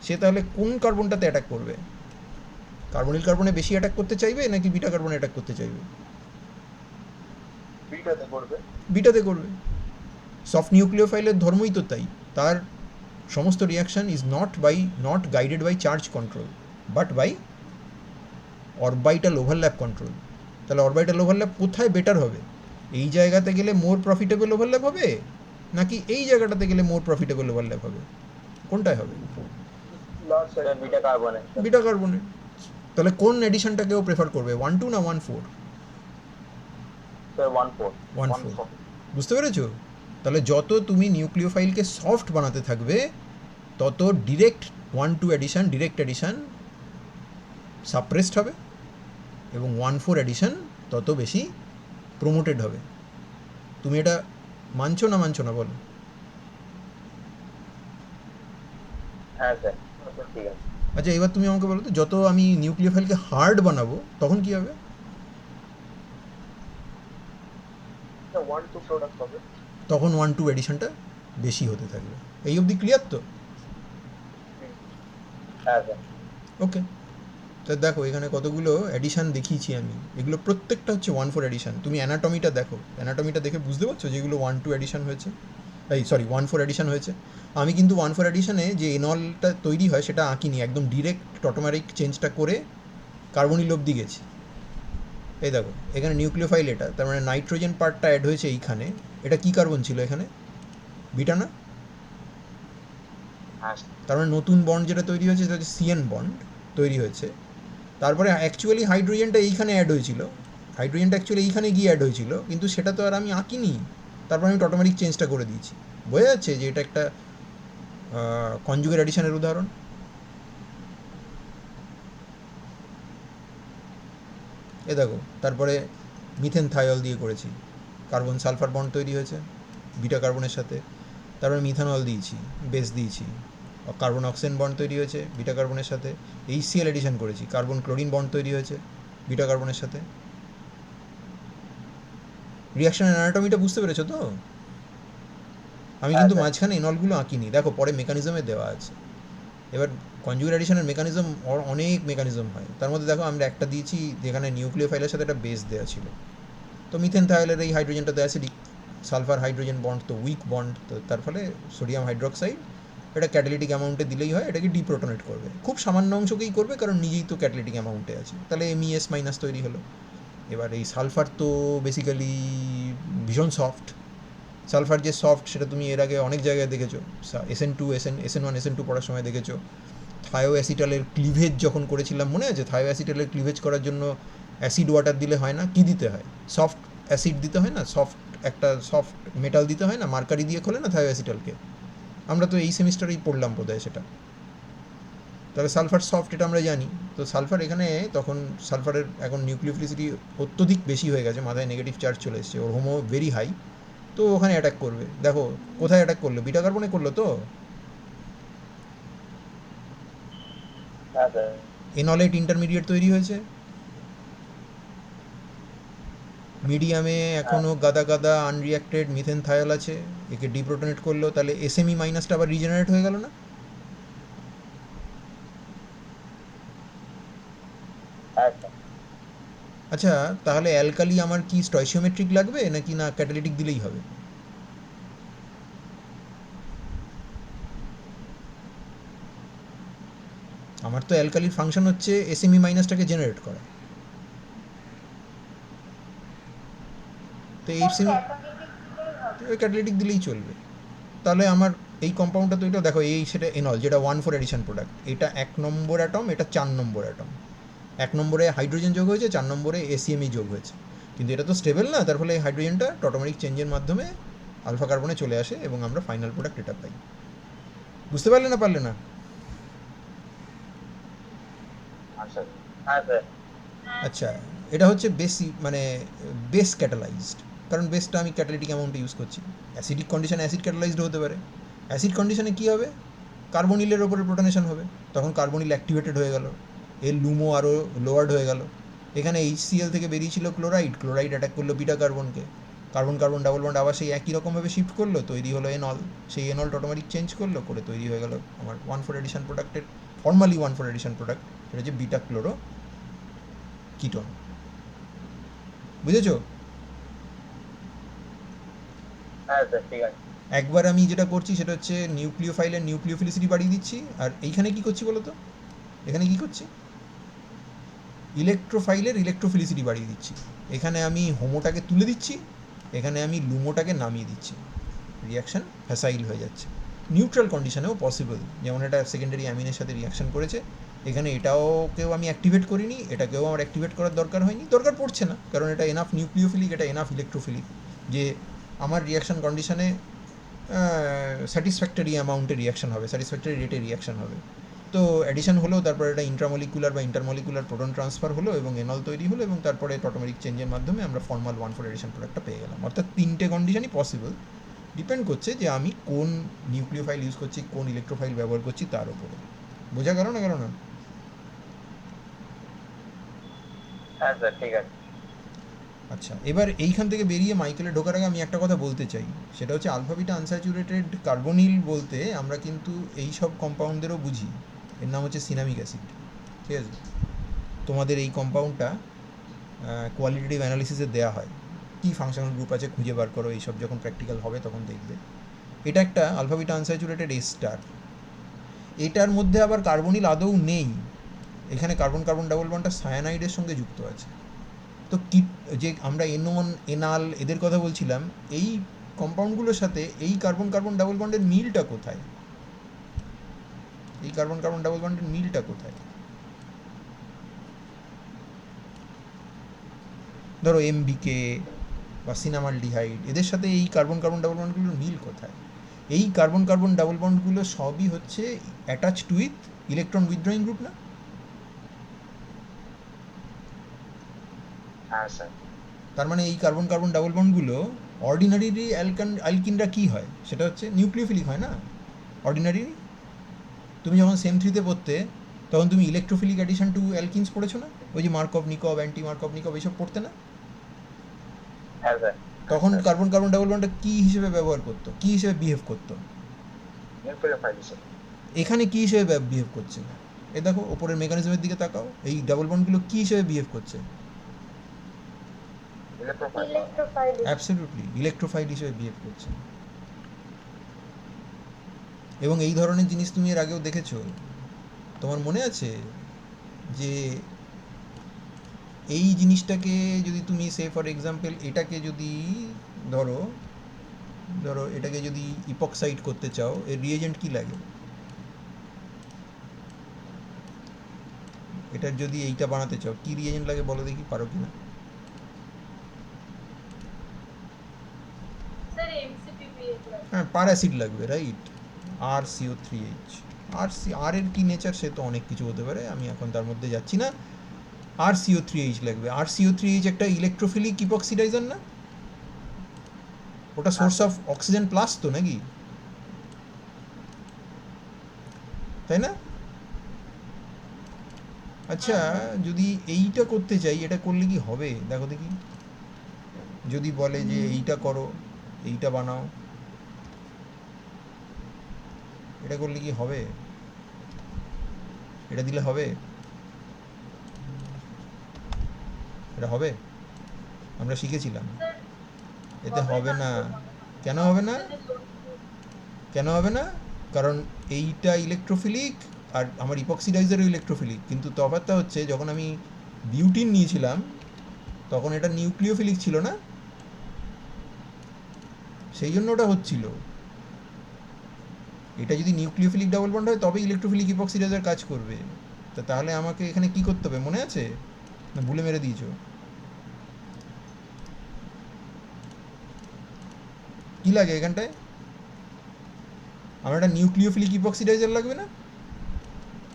সে তাহলে কোন কার্বনটাতে অ্যাটাক করবে? কার্বনিল কার্বনে বেশি অ্যাটাক করতে চাইবে নাকি বিটা কার্বনে অ্যাটাক করতে চাইবে? বিটাতে করবে। বিটাতে করবে। সফট নিউক্লিওফাইলের ধর্মই তো তাই। তার সমস্ত reaction is not guided by charge control, but by orbital overlap control. তাহলে অরবিটাল ওভারল্যাপ কোথায় বেটার হবে? এই জায়গাতে গেলে মোর প্রফিটেবল ওভারল্যাপ হবে, নাকি এই জায়গাটাতে গেলে মোর প্রফিটেবল ওভারল্যাপ হবে? কোনটায় হবে? স্যার বিটা কার্বনে। বিটা কার্বনে। তাহলে কোন এডিশনটাকেও প্রেফার করবে, 1,2 না 1,4? স্যার 1,4। 1,4। বুঝতে পেরেছো? তাহলে যত তুমি নিউক্লিওফাইলকে সফট বানাতে থাকবে, তত direct 1,2 addition, direct addition suppressed হবে, এবং 1,4 এডিশন তত বেশি প্রমোটেড হবে। তুমি এটা মানছো না বলো? হ্যাঁ স্যার ঠিক আছে। আচ্ছা, এবার তুমি আমাকে বলো তো, যত আমি নিউক্লিওফাইলকে হার্ড বানাবো তখন কি হবে? 1-2 প্রোডাক্ট হবে। তখন 1,2 এডিশনটা বেশি হতে থাকবে। এই অবধি ক্লিয়ার তো? হ্যাঁ স্যার। ওকে। তো দেখো এখানে কতগুলো এডিশন দেখিয়েছি আমি, এগুলো প্রত্যেকটা হচ্ছে 1,4 এডিশন। তুমি অ্যানাটমিটা দেখো, অ্যানাটমিটা দেখে বুঝতে পারছো যেগুলো 1,2 এডিশন হয়েছে, 1,4 এডিশন হয়েছে। আমি কিন্তু 1,4 এডিশনে যে এনলটা তৈরি হয় সেটা আঁকিনি, একদম ডিরেক্ট টটোমারিক চেঞ্জটা করে কার্বনিল অবধি গেছি। এই দেখো এখানে নিউক্লিওফাইল, এটা তার মানে নাইট্রোজেন পার্টটা অ্যাড হয়েছে এইখানে। এটা কি কার্বন ছিল এখানে? বিটা না? হ্যাঁ তার মানে নতুন বন্ড যেটা তৈরি হয়েছে সেটা হচ্ছে CN বন্ড তৈরি হয়েছে। তারপরে অ্যাকচুয়ালি হাইড্রোজেনটা এইখানে অ্যাড হয়েছিল, হাইড্রোজেনটা অ্যাকচুয়ালি এইখানে গিয়ে অ্যাড হয়েছিল, কিন্তু সেটা তো আর আমি আঁকিনি। তারপর আমি অটোমেটিক চেঞ্জটা করে দিয়েছি। বোঝা যাচ্ছে যে এটা একটা কনজুগেট অ্যাডিশনের উদাহরণ। এ দেখো তারপরে মিথেন থাইল দিয়ে করেছি, কার্বন সালফার বন্ড তৈরি হয়েছে বিটা কার্বনের সাথে। তারপরে মিথানল দিয়েছি, বেস দিয়েছি, কার্বন অক্সিজেন বন্ড তৈরি হয়েছে বিটা কার্বনের সাথে। HCl এডিশন করেছি, কার্বন ক্লোরিন বন্ড তৈরি হয়েছে বিটা কার্বনের সাথে। রিয়াকশন অ্যানাটমিটা বুঝতে পেরেছো তো? আমি কিন্তু মাঝখানে এনলগুলো আঁকিনি, দেখো পরে মেকানিজমে দেওয়া আছে। এবার কনজুগেট অ্যাডিশনের মেকানিজম অনেক মেকানিজম হয়, তার মধ্যে দেখো আমরা একটা দিয়েছি যেখানে নিউক্লিওফাইলের সাথে একটা বেস দেওয়া ছিল, তো মিথেন থায়োলের এই হাইড্রোজেনটা তো অ্যাসিডিক, সালফার হাইড্রোজেন বন্ড তো উইক বন্ড, তো তার ফলে সোডিয়াম হাইড্রোক্সাইড এটা ক্যাটালিটিক অ্যামাউন্টে দিলেই হয়, এটাকে ডিপ্রোটনেট করবে, খুব সামান্য অংশকেই করবে কারণ নিজেই তো ক্যাটালিটিক অ্যামাউন্টে আছে, তাহলে MES মাইনাস তৈরি হলো। এবার এই সালফার তো বেসিক্যালি ভীষণ সফট, সালফার যে সফট সেটা তুমি এর আগে অনেক জায়গায় দেখেছো, SN2 SN1 SN2 পড়ার সময় দেখেছো। থায়োঅ্যাসিটালের ক্লিভেজ যখন করেছিলাম মনে আছে, থায়োঅ্যাসিটালের ক্লিভেজ করার জন্য অ্যাসিড ওয়াটার দিলে হয় না, কি দিতে হয়, সফট অ্যাসিড দিতে হয় না, সফট একটা সফট মেটাল দিতে হয় না, মার্কারি দিয়ে খোলে না থায়োঅ্যাসিটালকে, আমরা তো এই সেমিস্টারেই পড়লাম বোধহয় সেটা। তাহলে সালফার সফট এটা আমরা জানি, তো সালফার এখানে তখন সালফারের এখন নিউক্লিওফিলিসিটি অত্যধিক বেশি হয়ে গেছে, মাথায় নেগেটিভ চার্জ চলে এসছে, ওর হোমো ভেরি হাই, তো ওখানে অ্যাটাক করবে। দেখো কোথায় অ্যাটাক করলো, বিটা কার্বনে করলো, তো হ্যাঁ স্যার। এনলেট ইন্টারমিডিয়েট তৈরি হয়েছে, মিডিয়ামে এখনও গাদা গাদা আনরিয়াক্টেড মিথেন থায়োল আছে, একে ডিপ্রোটনেট করলো, তাহলে SME মাইনাসটা আবার রিজেনারেট হয়ে গেল না? হ্যাঁ স্যার। আচ্ছা, তাহলে অ্যালকালি আমার কি স্টয়সিওমেট্রিক লাগবে নাকি না ক্যাটালিটিক দিলেই হবে? আমার তো অ্যালকালির ফাংশন হচ্ছে SME মাইনাসটাকে জেনারেট করা, তো এই স্যার ক্যাটালিটিক দিলেই হবে। ক্যাটালিটিক দিলেই চলবে। তাহলে আমার এই কম্পাউন্ডটা তৈরি, দেখো এই সেটা এনল যেটা 1,4 এডিশন প্রোডাক্ট, এটা 1 নম্বর অ্যাটম, এটা 4 নম্বর অ্যাটম, 1 নম্বরে হাইড্রোজেন যোগ হয়েছে, 4 নম্বরে ACME যোগ হয়েছে, কিন্তু এটা তো স্টেবল না, তার ফলে এই হাইড্রোজেনটা টটোমেরিক চেঞ্জের মাধ্যমে আলফা কার্বনে চলে আসে এবং আমরা ফাইনাল প্রোডাক্ট এটা পাই। বুঝতে পারলে না পারলে না? হ্যাঁ স্যার। হ্যাঁ স্যার। আচ্ছা, এটা হচ্ছে বেসি মানে বেস ক্যাটালাইজড, কারণ বেসটা আমি ক্যাটালিটিক অ্যামাউন্টে ইউজ করছি। অ্যাসিডিক কন্ডিশনে অ্যাসিড ক্যাটালাইজড হতে পারে, অ্যাসিড কন্ডিশনে কী হবে, কার্বনিলের ওপরে প্রোটনেশন হবে, তখন কার্বনিল অ্যাক্টিভেটেড হয়ে গেল, এর লুমো আরও লোয়ার্ড হয়ে গেল, এখানে HCl থেকে বেরিয়েছিল ক্লোরাইড, ক্লোরাইড অ্যাটাক করলো বিটা কার্বনকে, কার্বন কার্বন ডাবল বন্ড আবার সেই একই রকমভাবে শিফট করলো, তৈরি হলো এনল, সেই এনল টটোমেরিক চেঞ্জ করলো, করে তৈরি হয়ে গেল আমার 1,4 এডিশন প্রোডাক্টের, ফর্মালি 1,4 এডিশন প্রোডাক্ট, সেটা হচ্ছে বিটা ক্লোরো কিটোন। বুঝেছো? হ্যাঁ স্যার ঠিক আছে। একবার আমি যেটা করছি সেটা হচ্ছে নিউক্লিওফাইলের নিউক্লিওফিলিসিটি বাড়িয়ে দিচ্ছি, আর এইখানে কি করছি বলো তো, এখানে কি করছি, ইলেকট্রোফাইলের ইলেকট্রোফিলিসিটি বাড়িয়ে দিচ্ছি, এখানে আমি হোমোটাকে তুলে দিচ্ছি, এখানে আমি লুমোটাকে নামিয়ে দিচ্ছি, রিয়াকশান ফ্যাসাইল হয়ে যাচ্ছে, নিউট্রাল কন্ডিশনেও পসিবল, যেমন এটা সেকেন্ডারি অ্যামিনের সাথে রিয়াকশান করেছে, এখানে এটাকেও আমি অ্যাক্টিভেট করিনি, এটাকেও আমার অ্যাক্টিভেট করার দরকার হয়নি, দরকার পড়ছে না, কারণ এটা এনাফ নিউক্লিওফিলিক, এটা এনাফ ইলেকট্রোফিলিক, যে আমার রিয়াকশান কন্ডিশনে স্যাটিসফ্যাক্টরি অ্যামাউন্টে রিয়াকশান হবে, স্যাটিসফ্যাক্টরি রেটে রিয়াকশান হবে, তো অ্যাডিশন হলো, তারপর এটা ইন্ট্রামলিকুলার বা ইন্টারমলিকুলার প্রোটন ট্রান্সফার হলো এবং এনল তৈরি হলো, এবং তারপরে টটোমেরিক চেঞ্জের মাধ্যমে আমরা ফর্মাল 1,4 এডিশন প্রোডাক্টটা পেয়ে গেলাম। অর্থাৎ 3টে কন্ডিশনই পসিবল, ডিপেন্ড করছে যে আমি কোন নিউক্লিওফাইল ইউজ করছি, কোন ইলেকট্রোফাইল ব্যবহার করছি তার উপরে। বোঝা গেল না? গেল না? হ্যাঁ স্যার ঠিক আছে। আচ্ছা, এবার এইখান থেকে বেরিয়ে মাইকেলে ঢোকার আগে আমি একটা কথা বলতে চাই, সেটা হচ্ছে আলফা বিটা আনস্যাচুরেটেড কার্বনিল বলতে আমরা কিন্তু এই সব কম্পাউন্ডেরও বুঝি, এর নাম হচ্ছে সিনামিক অ্যাসিড, ঠিক আছে? তোমাদের এই কম্পাউন্ডটা কোয়ালিটেটিভ অ্যানালিসিসে দেওয়া হয়, কী ফাংশনাল গ্রুপ আছে খুঁজে বার করো, এইসব যখন প্র্যাকটিক্যাল হবে তখন দেখবে। এটা একটা alpha beta unsaturated ester, এটার মধ্যে আবার কার্বনিল আদৌ নেই, এখানে কার্বন কার্বন ডাবল বন্ডটা সায়ানাইডের সঙ্গে যুক্ত আছে। তো কি যে আমরা এনন এনাল এদের কথা বলছিলাম, এই কম্পাউন্ডগুলোর সাথে এই কার্বন কার্বন ডাবল বন্ডের মিলটা কোথায়, এই কার্বন কার্বন ডাবল বন্ডের মিলটা কোথায়? ধরো এমবিকে বা সিনামালডিহাইড, এদের সাথে এই কার্বন কার্বন ডাবল বন্ডগুলোর মিল কোথায়? এই কার্বন কার্বন ডাবল বন্ডগুলো সবই হচ্ছে attached with electron withdrawing group না? হ্যাঁ স্যার। তার মানে এই কার্বন কার্বন ডাবল বন্ডগুলো অর্ডিনারি অ্যালকিনরা কী হয়, সেটা হচ্ছে নিউক্লিওফিলিক হয় না অর্ডিনারি। তুমি যখন সেম থ্রিতে পড়তে তখন তুমি ইলেকট্রোফিলিক অ্যাডিশন টু অ্যালকিনস পড়েছো না, ওই যে মার্কভ নিকভ, অ্যান্টি মার্কভ নিকভ, এইসব পড়তে না? হ্যাঁ স্যার। তখন কার্বন কার্বন ডাবল বন্ডটা কী হিসেবে ব্যবহার করতো, কী হিসেবে বিহেভ করতো? Nucleophile sir. এখানে কী হিসেবে বিহেভ করছে? এ দেখো ওপরের মেকানিজমের দিকে তাকাও, এই ডাবল বন্ডগুলো কী হিসেবে বিহেভ করছে? ইলেকট্রোফাইল। ইলেকট্রোফাইল। অ্যাবসলিউটলি ইলেকট্রোফাইল হিসেবে বিহেভ করছে। এবং এই ধরনের জিনিস তুমি এর আগেও দেখেছো। তোমার মনে আছে যে এই জিনিসটাকে যদি তুমি সে ফর এক্সাম্পল এটাকে যদি ধরো ধরো এটাকে যদি ইপক্সাইড করতে চাও, এর রিয়েজেন্ট কী লাগে? এটার যদি এইটা বানাতে চাও কী রিয়েজেন্ট লাগে বলো দেখি, পারো কি না? স্যার এমসিপিপিএস লাগে। হ্যাঁ, প্যারাসিড লাগবে, রাইট? RCO3H। আর এর কী নেচার সে তো অনেক কিছু হতে পারে, আমি এখন তার মধ্যে যাচ্ছি না। RCO3H লাগবে। RCO3H একটা ইলেকট্রোফিলিক ইপক্সিডাইজার না? ওটা সোর্স অফ অক্সিজেন প্লাস তো নাকি, তাই না? আচ্ছা, যদি এইটা করতে চাই, এটা করলে কি হবে দেখো দেখি। যদি বলে যে এইটা করো, এইটা বানাও, এটা করলে কি হবে? এটা দিলে হবে? এটা হবে? আমরা শিখেছিলাম এতে হবে না। কেন হবে না? কেন হবে না? কারণ এইটা ইলেকট্রোফিলিক আর আমার ইপক্সিডাইজারও ইলেকট্রোফিলিক, কিন্তু তফাৎটা হচ্ছে যখন আমি বিউটিন নিয়েছিলাম তখন এটা নিউক্লিওফিলিক ছিল না, সেই জন্য ওটা হচ্ছিল। এটা যদি নিউক্লিওফিলিক ডাবল বন্ড হয় তবে ইলেকট্রোফিলিক ইপক্সিডাইজার কাজ করবে। তাহলে আমাকে এখানে কি করতে হবে মনে আছে, না ভুলে মেরে দিয়েছো? কি লাগে এখানটায়? আমার একটা নিউক্লিওফিলিক ইপক্সিডাইজার লাগবে না?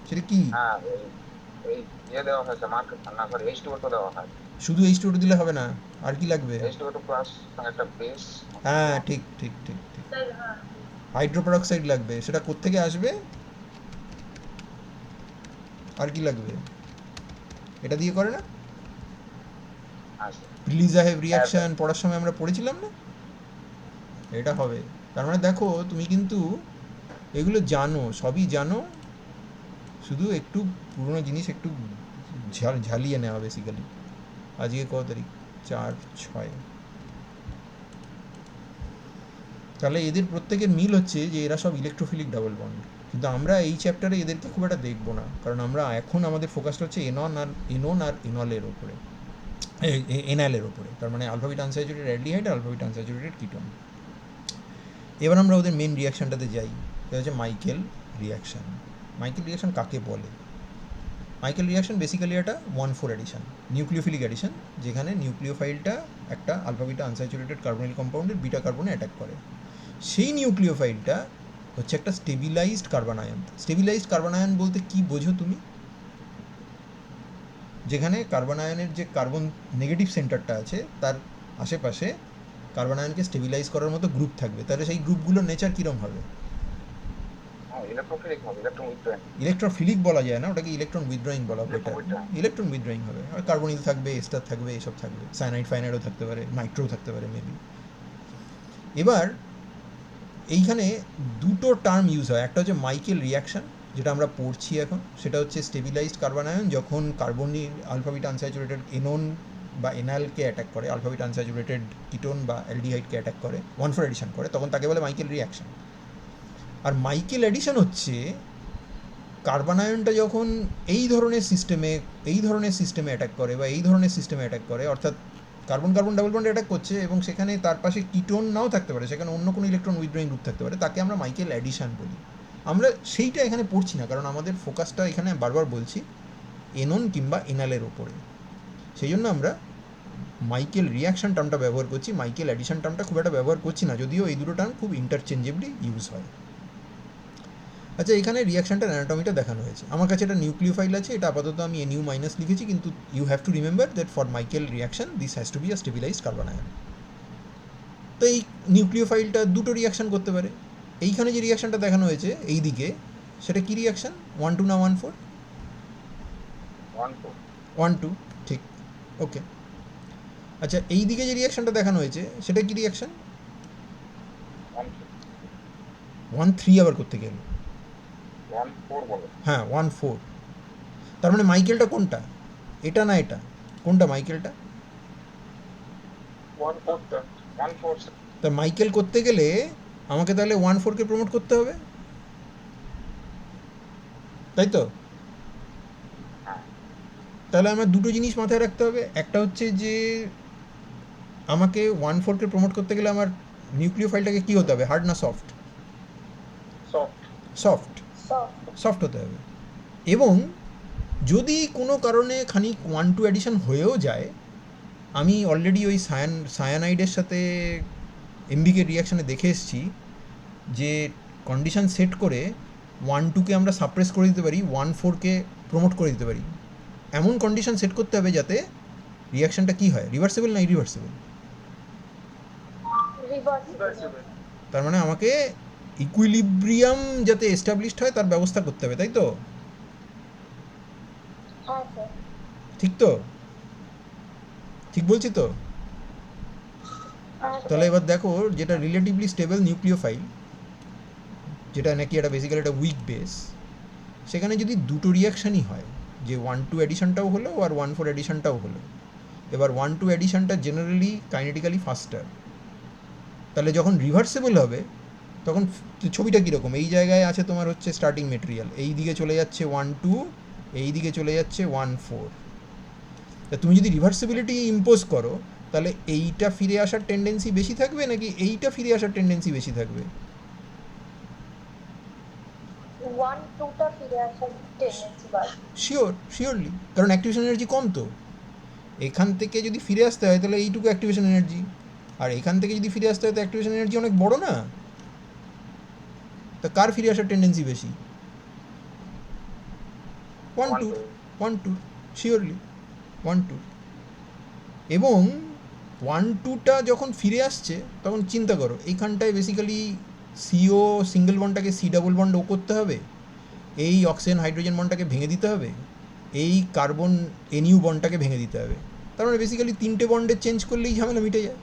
সেটা কি? হ্যাঁ এই দেওয়া হয়েছে মার্কেট না, সরি H2O দেওয়া হয়। শুধু H2O দিলে হবে না, আর কি লাগবে? H2O প্লাস একটা বেস। হ্যাঁ, ঠিক ঠিক ঠিক ঠিক, স্যার হ্যাঁ হাইড্রোপারঅক্সাইড লাগবে। সেটা কোত্থেকে আসবে? আর কি লাগবে? এটা দিয়ে করে না? আছে প্রিলিজাহেভ রিয়াকশন পড়ার সময় আমরা পড়েছিলাম না? এটা হবে। তার মানে দেখো তুমি কিন্তু এগুলো জানো, সবই জানো, শুধু একটু পুরনো জিনিস একটু ঝালিয়ে নেওয়া বেসিক্যালি। আজকে কত তারিখ? 4/6। তাহলে এদের প্রত্যেকের মিল হচ্ছে যে এরা সব ইলেকট্রোফিলিক ডাবল বন্ড, কিন্তু আমরা এই চ্যাপ্টারে এদেরকে খুব একটা দেখবো না, কারণ আমরা এখন আমাদের ফোকাসটা হচ্ছে এনন আর এনলের ওপরে, এনঅ্যালের ওপরে। তার মানে আলফা বিটা আনস্যাচুরেটেড অ্যালডিহাইড আর আলফা বিটা আনস্যাচুরেটেড কিটোন। এবার আমরা ওদের মেন রিয়াকশানটাতে যাই, সেটা হচ্ছে মাইকেল রিয়াকশান। মাইকেল রিয়াকশান কাকে বলে? মাইকেল রিয়াকশান বেসিক্যালি একটা 1,4 অ্যাডিশন, নিউক্লিওফিলিক অ্যাডিশন, যেখানে নিউক্লিওফাইলটা একটা আলফা বিটা আনস্যাচুরেটেড কার্বনিল কম্পাউন্ডের বিটা কার্বনে অ্যাটাক করে। সেই নিউক্লিওফাইলটা হচ্ছে একটা stabilised carbon ion. Stabilised carbon ion বলতে কি বোঝো তুমি? যেখানে কার্বন আয়নের যে কার্বন নেগেটিভ সেন্টারটা আছে তার আশেপাশে কার্বন আয়নকে স্টেবিলাইজ করার মতো গ্রুপ থাকবে। তাহলে সেই গ্রুপগুলোর নেচার কীরকম হবে? ইলেকট্রোফিলিক হবে, ইলেকট্রন উইথড্রয়িং। ইলেকট্রোফিলিক বলা যায় না, ওটাকে ইলেকট্রন উইথড্রয়িং বলা হবে। এটা Electron withdrawing। ইলেকট্রন উইথড্রয়িং হবে। আর কার্বনিল থাকবে, এস্টার থাকবে, এসব থাকবে, সায়ানাইড ফাইনাইডও থাকতে পারে, নাইট্রোও থাকতে পারে মেবি। এবার এইখানে দুটো টার্ম ইউজ হয়, একটা হচ্ছে মাইকেল রিয়াকশান যেটা আমরা পড়ছি এখন, সেটা হচ্ছে স্টেবিলাইজড কার্বন আয়ন যখন কার্বনিল আলফা বিটা আনস্যাচুরেটেড এনন বা এনঅ্যালকে অ্যাটাক করে, আলফা বিটা আনস্যাচুরেটেড কিটোন বা অ্যালডিহাইডকে অ্যাটাক করে, 1,4 এডিশন করে, তখন তাকে বলে মাইকেল রিয়াকশান। আর মাইকেল এডিশন হচ্ছে কার্বন আয়নটা যখন এই ধরনের সিস্টেমে অ্যাটাক করে বা এই ধরনের সিস্টেমে অ্যাটাক করে, অর্থাৎ কার্বন কার্বন ডাবল বন্ডে অ্যাটাক করছে এবং সেখানে তার পাশে কিটোন নাও থাকতে পারে, সেখানে অন্য কোনো ইলেকট্রন উইথড্রয়িং গ্রুপ থাকতে পারে, তাকে আমরা মাইকেল অ্যাডিশন বলি। আমরা সেইটা এখানে পড়ছি না, কারণ আমাদের ফোকাসটা এখানে বারবার বলছি এনন কিংবা এনালের ওপরে। সেই জন্য আমরা মাইকেল রিয়াকশান টার্মটা ব্যবহার করছি, মাইকেল অ্যাডিশন টার্মটা খুব একটা ব্যবহার করছি না, যদিও এই দুটো টার্ম খুব ইন্টারচেঞ্জেবলি ইউজ হয়। আচ্ছা, এখানে রিয়াকশানটার অ্যানাটমিটা দেখানো হয়েছে। আমার কাছে একটা নিউক্লিওফাইল আছে, এটা আপাতত আমি NU- লিখেছি, কিন্তু you have to remember that for Michael reaction this has to be a stabilised carbon ion. তো এই নিউক্লিওফাইলটা দুটো রিয়াকশান করতে পারে। এইখানে যে রিয়াকশানটা দেখানো হয়েছে এই দিকে, সেটা কী রিয়াকশান? 1,2 না 1,4? 1,2। 1,2, ঠিক, ওকে। আচ্ছা, এই দিকে যে রিয়াকশানটা দেখানো হয়েছে সেটা কী রিয়াকশান? 1,3। 1,3 আবার করতে গেল? 1,4 বলো। হ্যাঁ 1,4। তার মানে মাইকেলটা কোনটা, এটা না এটা, কোনটা মাইকেলটা? 1/4টা 1,4 তা মাইকেল করতে গেলে আমাকে তাহলে 1,4কে প্রমোট করতে হবে, তাই তো? হ্যাঁ তাহলে আমার দুটো জিনিস মাথায় রাখতে হবে, একটা হচ্ছে যে আমাকে 1,4কে প্রমোট করতে গেলে আমার নিউক্লিও ফাইলটাকে কী হতে হবে, হার্ড না soft? Soft. Soft, soft. Soft হতে হবে। এবং যদি কোনো কারণে খানিক 1,2 অ্যাডিশন হয়েও যায়, আমি অলরেডি ওই সায়ানাইডের সাথে এমবিকে রিয়াকশানে দেখে এসেছি যে কন্ডিশন সেট করে 1,2কে আমরা সাপ্রেস করে দিতে পারি, 1,4কে প্রমোট করে দিতে পারি। এমন কন্ডিশন সেট করতে হবে যাতে রিয়াকশানটা কী হয়, রিভার্সেবল না ইরিভার্সেবল। রিভার্সিবল। তার মানে আমাকে ইকুইলিব্রিয়াম যাতে এস্টাবলিশড হয় তার ব্যবস্থা করতে হবে, তাই তো? হ্যাঁ স্যার। ঠিক তো, ঠিক বলছি তো? হ্যাঁ তাহলে এবার দেখো, যেটা রিলেটিভলি স্টেবল নিউক্লিওফাইল, যেটা নাকি একটা বেসিক্যালি একটা উইক বেস, সেখানে যদি দুটো রিয়াকশানই হয়, যে 1,2 অ্যাডিশনটাও হলো আর 1,4 অ্যাডিশনটাও হলো, এবার 1,2 অ্যাডিশনটা জেনারেলি কাইনেটিক্যালি ফাস্টার, তাহলে যখন রিভার্সেবল হবে তখন ছবিটা কীরকম, এই জায়গায় আছে তোমার হচ্ছে স্টার্টিং মেটেরিয়াল, এই দিকে চলে যাচ্ছে 1,2, এই দিকে চলে যাচ্ছে 1,4। তা তুমি যদি রিভার্সিবিলিটি ইম্পোজ করো তাহলে এইটা ফিরে আসার টেন্ডেন্সি বেশি থাকবে নাকি এইটা ফিরে আসার টেন্ডেন্সি বেশি থাকবে? 1-2টা ফিরে আসার টেন্ডেন্সি বাড়বে। শিওরলি, কারণ অ্যাক্টিভেশন এনার্জি কম তো। এখান থেকে যদি ফিরে আসতে হয় তাহলে এইটুকু অ্যাক্টিভেশন এনার্জি, আর এখান থেকে যদি ফিরে আসতে হয় তো অ্যাক্টিভেশন এনার্জি অনেক বড় না? তা কার ফিরে আসার টেন্ডেন্সি বেশি? 1,2, 1,2, শিওরলি 1,2। এবং 1,2টা যখন ফিরে আসছে তখন চিন্তা করো, এইখানটায় বেসিক্যালি সিও সিঙ্গেল বন্ডটাকে সি ডাবল বন্ড ও করতে হবে, এই অক্সিজেন হাইড্রোজেন বন্ডটাকে ভেঙে দিতে হবে, এই কার্বন এনইউ বন্ডটাকে ভেঙে দিতে হবে। তার মানে বেসিক্যালি 3টে বন্ডের চেঞ্জ করলেই ঝামেলা মিটে যায়।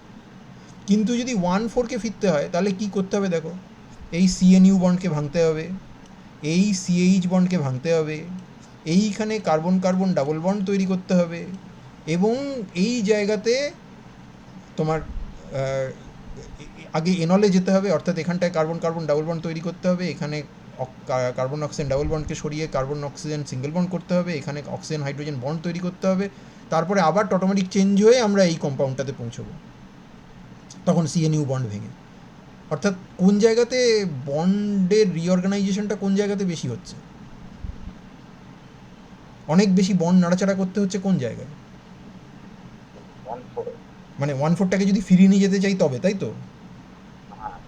কিন্তু যদি 1,4কে ফিরতে হয় তাহলে কী করতে হবে দেখো, এই সিএনইউ বন্ডকে ভাঙতে হবে, এই সিএইচ বন্ডকে ভাঙতে হবে, এইখানে কার্বন কার্বন ডাবল বন্ড তৈরি করতে হবে, এবং এই জায়গাতে তোমার আগে এনলে যেতে হবে, অর্থাৎ এখানটায় কার্বন কার্বন ডাবল বন্ড তৈরি করতে হবে, এখানে কার্বন অক্সিজেন ডাবল বন্ডকে সরিয়ে কার্বন অক্সিজেন সিঙ্গেল বন্ড করতে হবে, এখানে অক্সিজেন হাইড্রোজেন বন্ড তৈরি করতে হবে, তারপরে আবার অটোমেটিক চেঞ্জ হয়ে আমরা এই কম্পাউন্ডটাতে পৌঁছবো, তখন সিএনইউ বন্ড ভেঙে। অর্থাৎ কোন জায়গাতে বন্ডের রিঅর্গানাইজেশনটা কোন জায়গাতে বেশি হচ্ছে, অনেক বেশি বন্ড নাড়াচাড়া করতে হচ্ছে কোন জায়গায়? 1,4 মানে 1,4টাকে যদি ফিরিয়ে নিয়ে যেতে চাই তবে, তাই তো? হ্যাঁ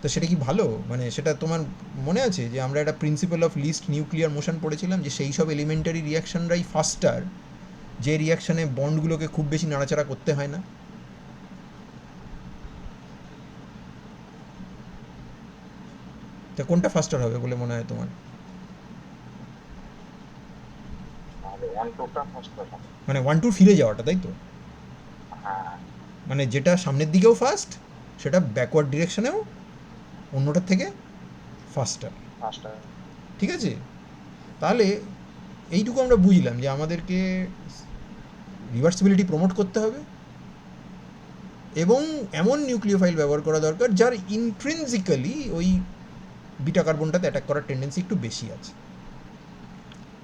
তো সেটা কি ভালো, মানে সেটা তোমার মনে আছে যে আমরা একটা principle of least nuclear motion পড়েছিলাম, যে সেই সব এলিমেন্টারি রিয়াকশানরাই ফাস্টার যে রিয়াকশানে বন্ডগুলোকে খুব বেশি নাড়াচাড়া করতে হয় না। তা কোনটা ফাস্টার হবে বলে মনে হয় তোমার? তাহলে 1,2টা ফার্স্ট হবে। মানে 1,2 ফিরে যাওয়াটা, তাই তো? হ্যাঁ মানে যেটা সামনের দিকেও ফাস্ট সেটা ব্যাকওয়ার্ড ডিরেকশনেও অন্যটার থেকে ফাস্টার, ফার্স্টটা ঠিক আছে? তাহলে এইটুকু আমরা বুঝলাম যে আমাদেরকে রিভার্সিবিলিটি প্রমোট করতে হবে এবং এমন নিউক্লিওফাইল ব্যবহার করা দরকার যার ইন্ট্রিনজিক্যালি ওই বিটা কার্বনটাতে অ্যাটাক করার টেন্ডেন্সি একটু বেশি আছে।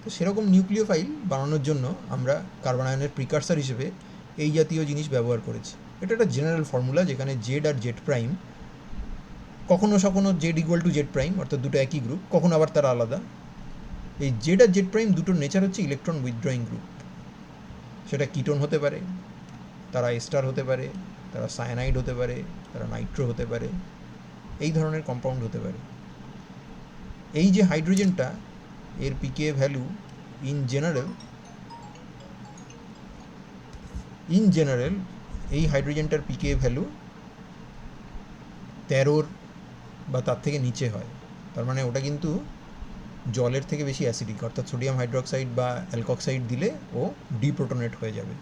তো সেরকম নিউক্লিওফাইল বানানোর জন্য আমরা কার্বন আয়নের প্রিকারসার হিসেবে এই জাতীয় জিনিস ব্যবহার করেছি। এটা একটা জেনারেল ফর্মুলা যেখানে জেড আর জেড প্রাইম, কখনো Z equal to Z prime, অর্থাৎ দুটো একই গ্রুপ, কখনো আবার তারা আলাদা। এই জেড আর জেড প্রাইম দুটোর নেচার হচ্ছে ইলেকট্রন উইথড্রয়িং গ্রুপ। সেটা কিটোন হতে পারে, তারা এস্টার হতে পারে, তারা সায়ানাইড হতে পারে, তারা নাইট্রো হতে পারে, এই ধরনের কম্পাউন্ড হতে পারে। এই যে হাইড্রোজেনটা, এর পিকে ভ্যালু ইন জেনারেল এই হাইড্রোজেনটার পিকে ভ্যালু 13 বা তার থেকে নিচে হয়। তার মানে ওটা কিন্তু জলের থেকে বেশি অ্যাসিডিক, অর্থাৎ সোডিয়াম হাইড্রোক্সাইড বা অ্যালকক্সাইড দিলে ও ডিপ্রোটনেট হয়ে যাবে।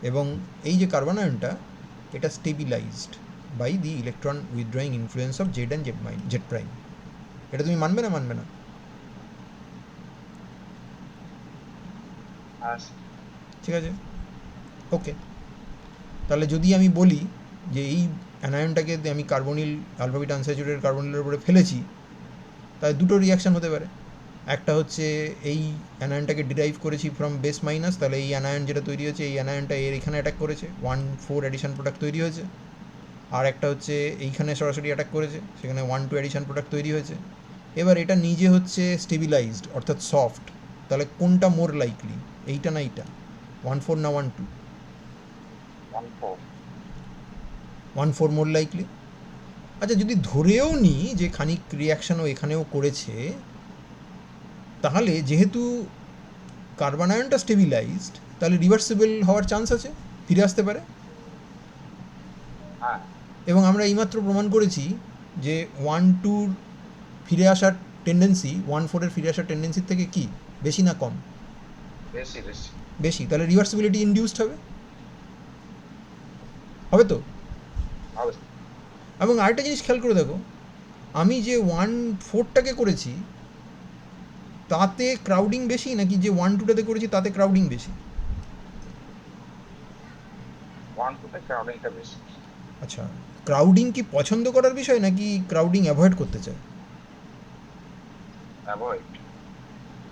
এবং এই যে কার্বন আয়নটা, এটা stabilised by the electron withdrawing influence of Z and Z prime. এটা তুমি মানবে না? হ্যাঁ ঠিক আছে, ওকে। তাহলে যদি আমি বলি যে এই অ্যানায়নটাকে আমি কার্বনিল আলফা বিটা আনস্যাচুরেটেড কার্বনিলের উপরে ফেলেছি, তাহলে দুটো রিয়াকশান হতে পারে। একটা হচ্ছে এই অ্যানায়নটাকে ডিরাইভ করেছি ফ্রম বেস মাইনাস, তাহলে এই অ্যানায়ন যেটা তৈরি হয়েছে এই অ্যানায়নটা এর এখানে অ্যাটাক করেছে, 1,4 অ্যাডিশন প্রোডাক্ট তৈরি হয়েছে। আর একটা হচ্ছে এইখানে সরাসরি অ্যাটাক করেছে, সেখানে 1,2 অ্যাডিশন প্রোডাক্ট তৈরি হয়েছে। এবার এটা নিজে হচ্ছে স্টেবিলাইজড অর্থাৎ সফট, তাহলে কোনটা মোর লাইকলি, এইটা না এইটা, 1,4 না 1,2? 1,4 1,4 মোর লাইকলি। আচ্ছা, যদি ধরেও নিই যে খানিক রিয়াকশানও এখানেও করেছে, তাহলে যেহেতু কার্বন আয়নটা স্টেবিলাইজড, তাহলে রিভার্সিবল হওয়ার চান্স আছে, ফিরে আসতে পারে। হ্যাঁ এবং আমরা এইমাত্র প্রমাণ করেছি যে 1,2 ফিরে আসার টেন্ডেন্সি 1,4-এর ফিরে আসার টেন্ডেন্সির থেকে কি বেশি না কম? বেশি বেশি বেশি। তাহলে রিভার্সিবিলিটি ইনডিউসড হবে তো। হবে। এবং আরেকটা জিনিস খেয়াল করে দেখো, আমি যে 1,4টাকে করেছি তাতে ক্রাউডিং বেশি, নাকি যে 1,2টাতে করেছি তাতে ক্রাউডিং বেশি? 1,2 থেকে ক্রাউডিংটা বেশি। আচ্ছা, ক্রাউডিং কি পছন্দ করার বিষয় নাকি ক্রাউডিং অ্যাভয়েড করতে চায়? অ্যাভয়েড।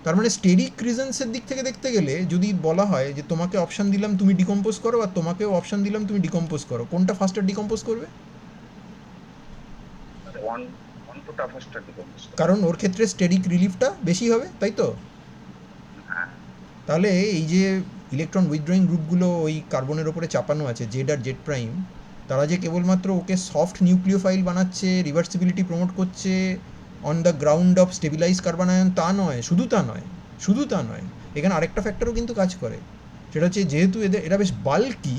তার মানে স্টেরিক রিজনসের দিক থেকে দেখতে গেলে যদি বলা হয় যে তোমাকে অপশান দিলাম তুমি ডিকম্পোজ করো আর তোমাকেও অপশান দিলাম তুমি ডিকম্পোজ করো, কোনটা ফার্স্টার ডিকম্পোজ করবে? 1,2টা ফার্স্টটা ডিকম্পোজ করে। কারণ ওর ক্ষেত্রে স্টেরিক রিলিফটা বেশি হবে, তাই তো? হ্যাঁ তাহলে এই যে ইলেকট্রন উইথড্রয়িং গ্রুপগুলো ওই কার্বনের ওপরে চাপানো আছে জেড আর জেড প্রাইম, তারা যে কেবলমাত্র ওকে সফট নিউক্লিওফাইল বানাচ্ছে, রিভার্সিবিলিটি প্রমোট করছে on the ground of stabilise carbon ion, তা নয়, শুধু তা নয়, এখানে আরেকটা ফ্যাক্টরও কিন্তু কাজ করে। সেটা হচ্ছে যেহেতু এরা বেশ বাল্কি,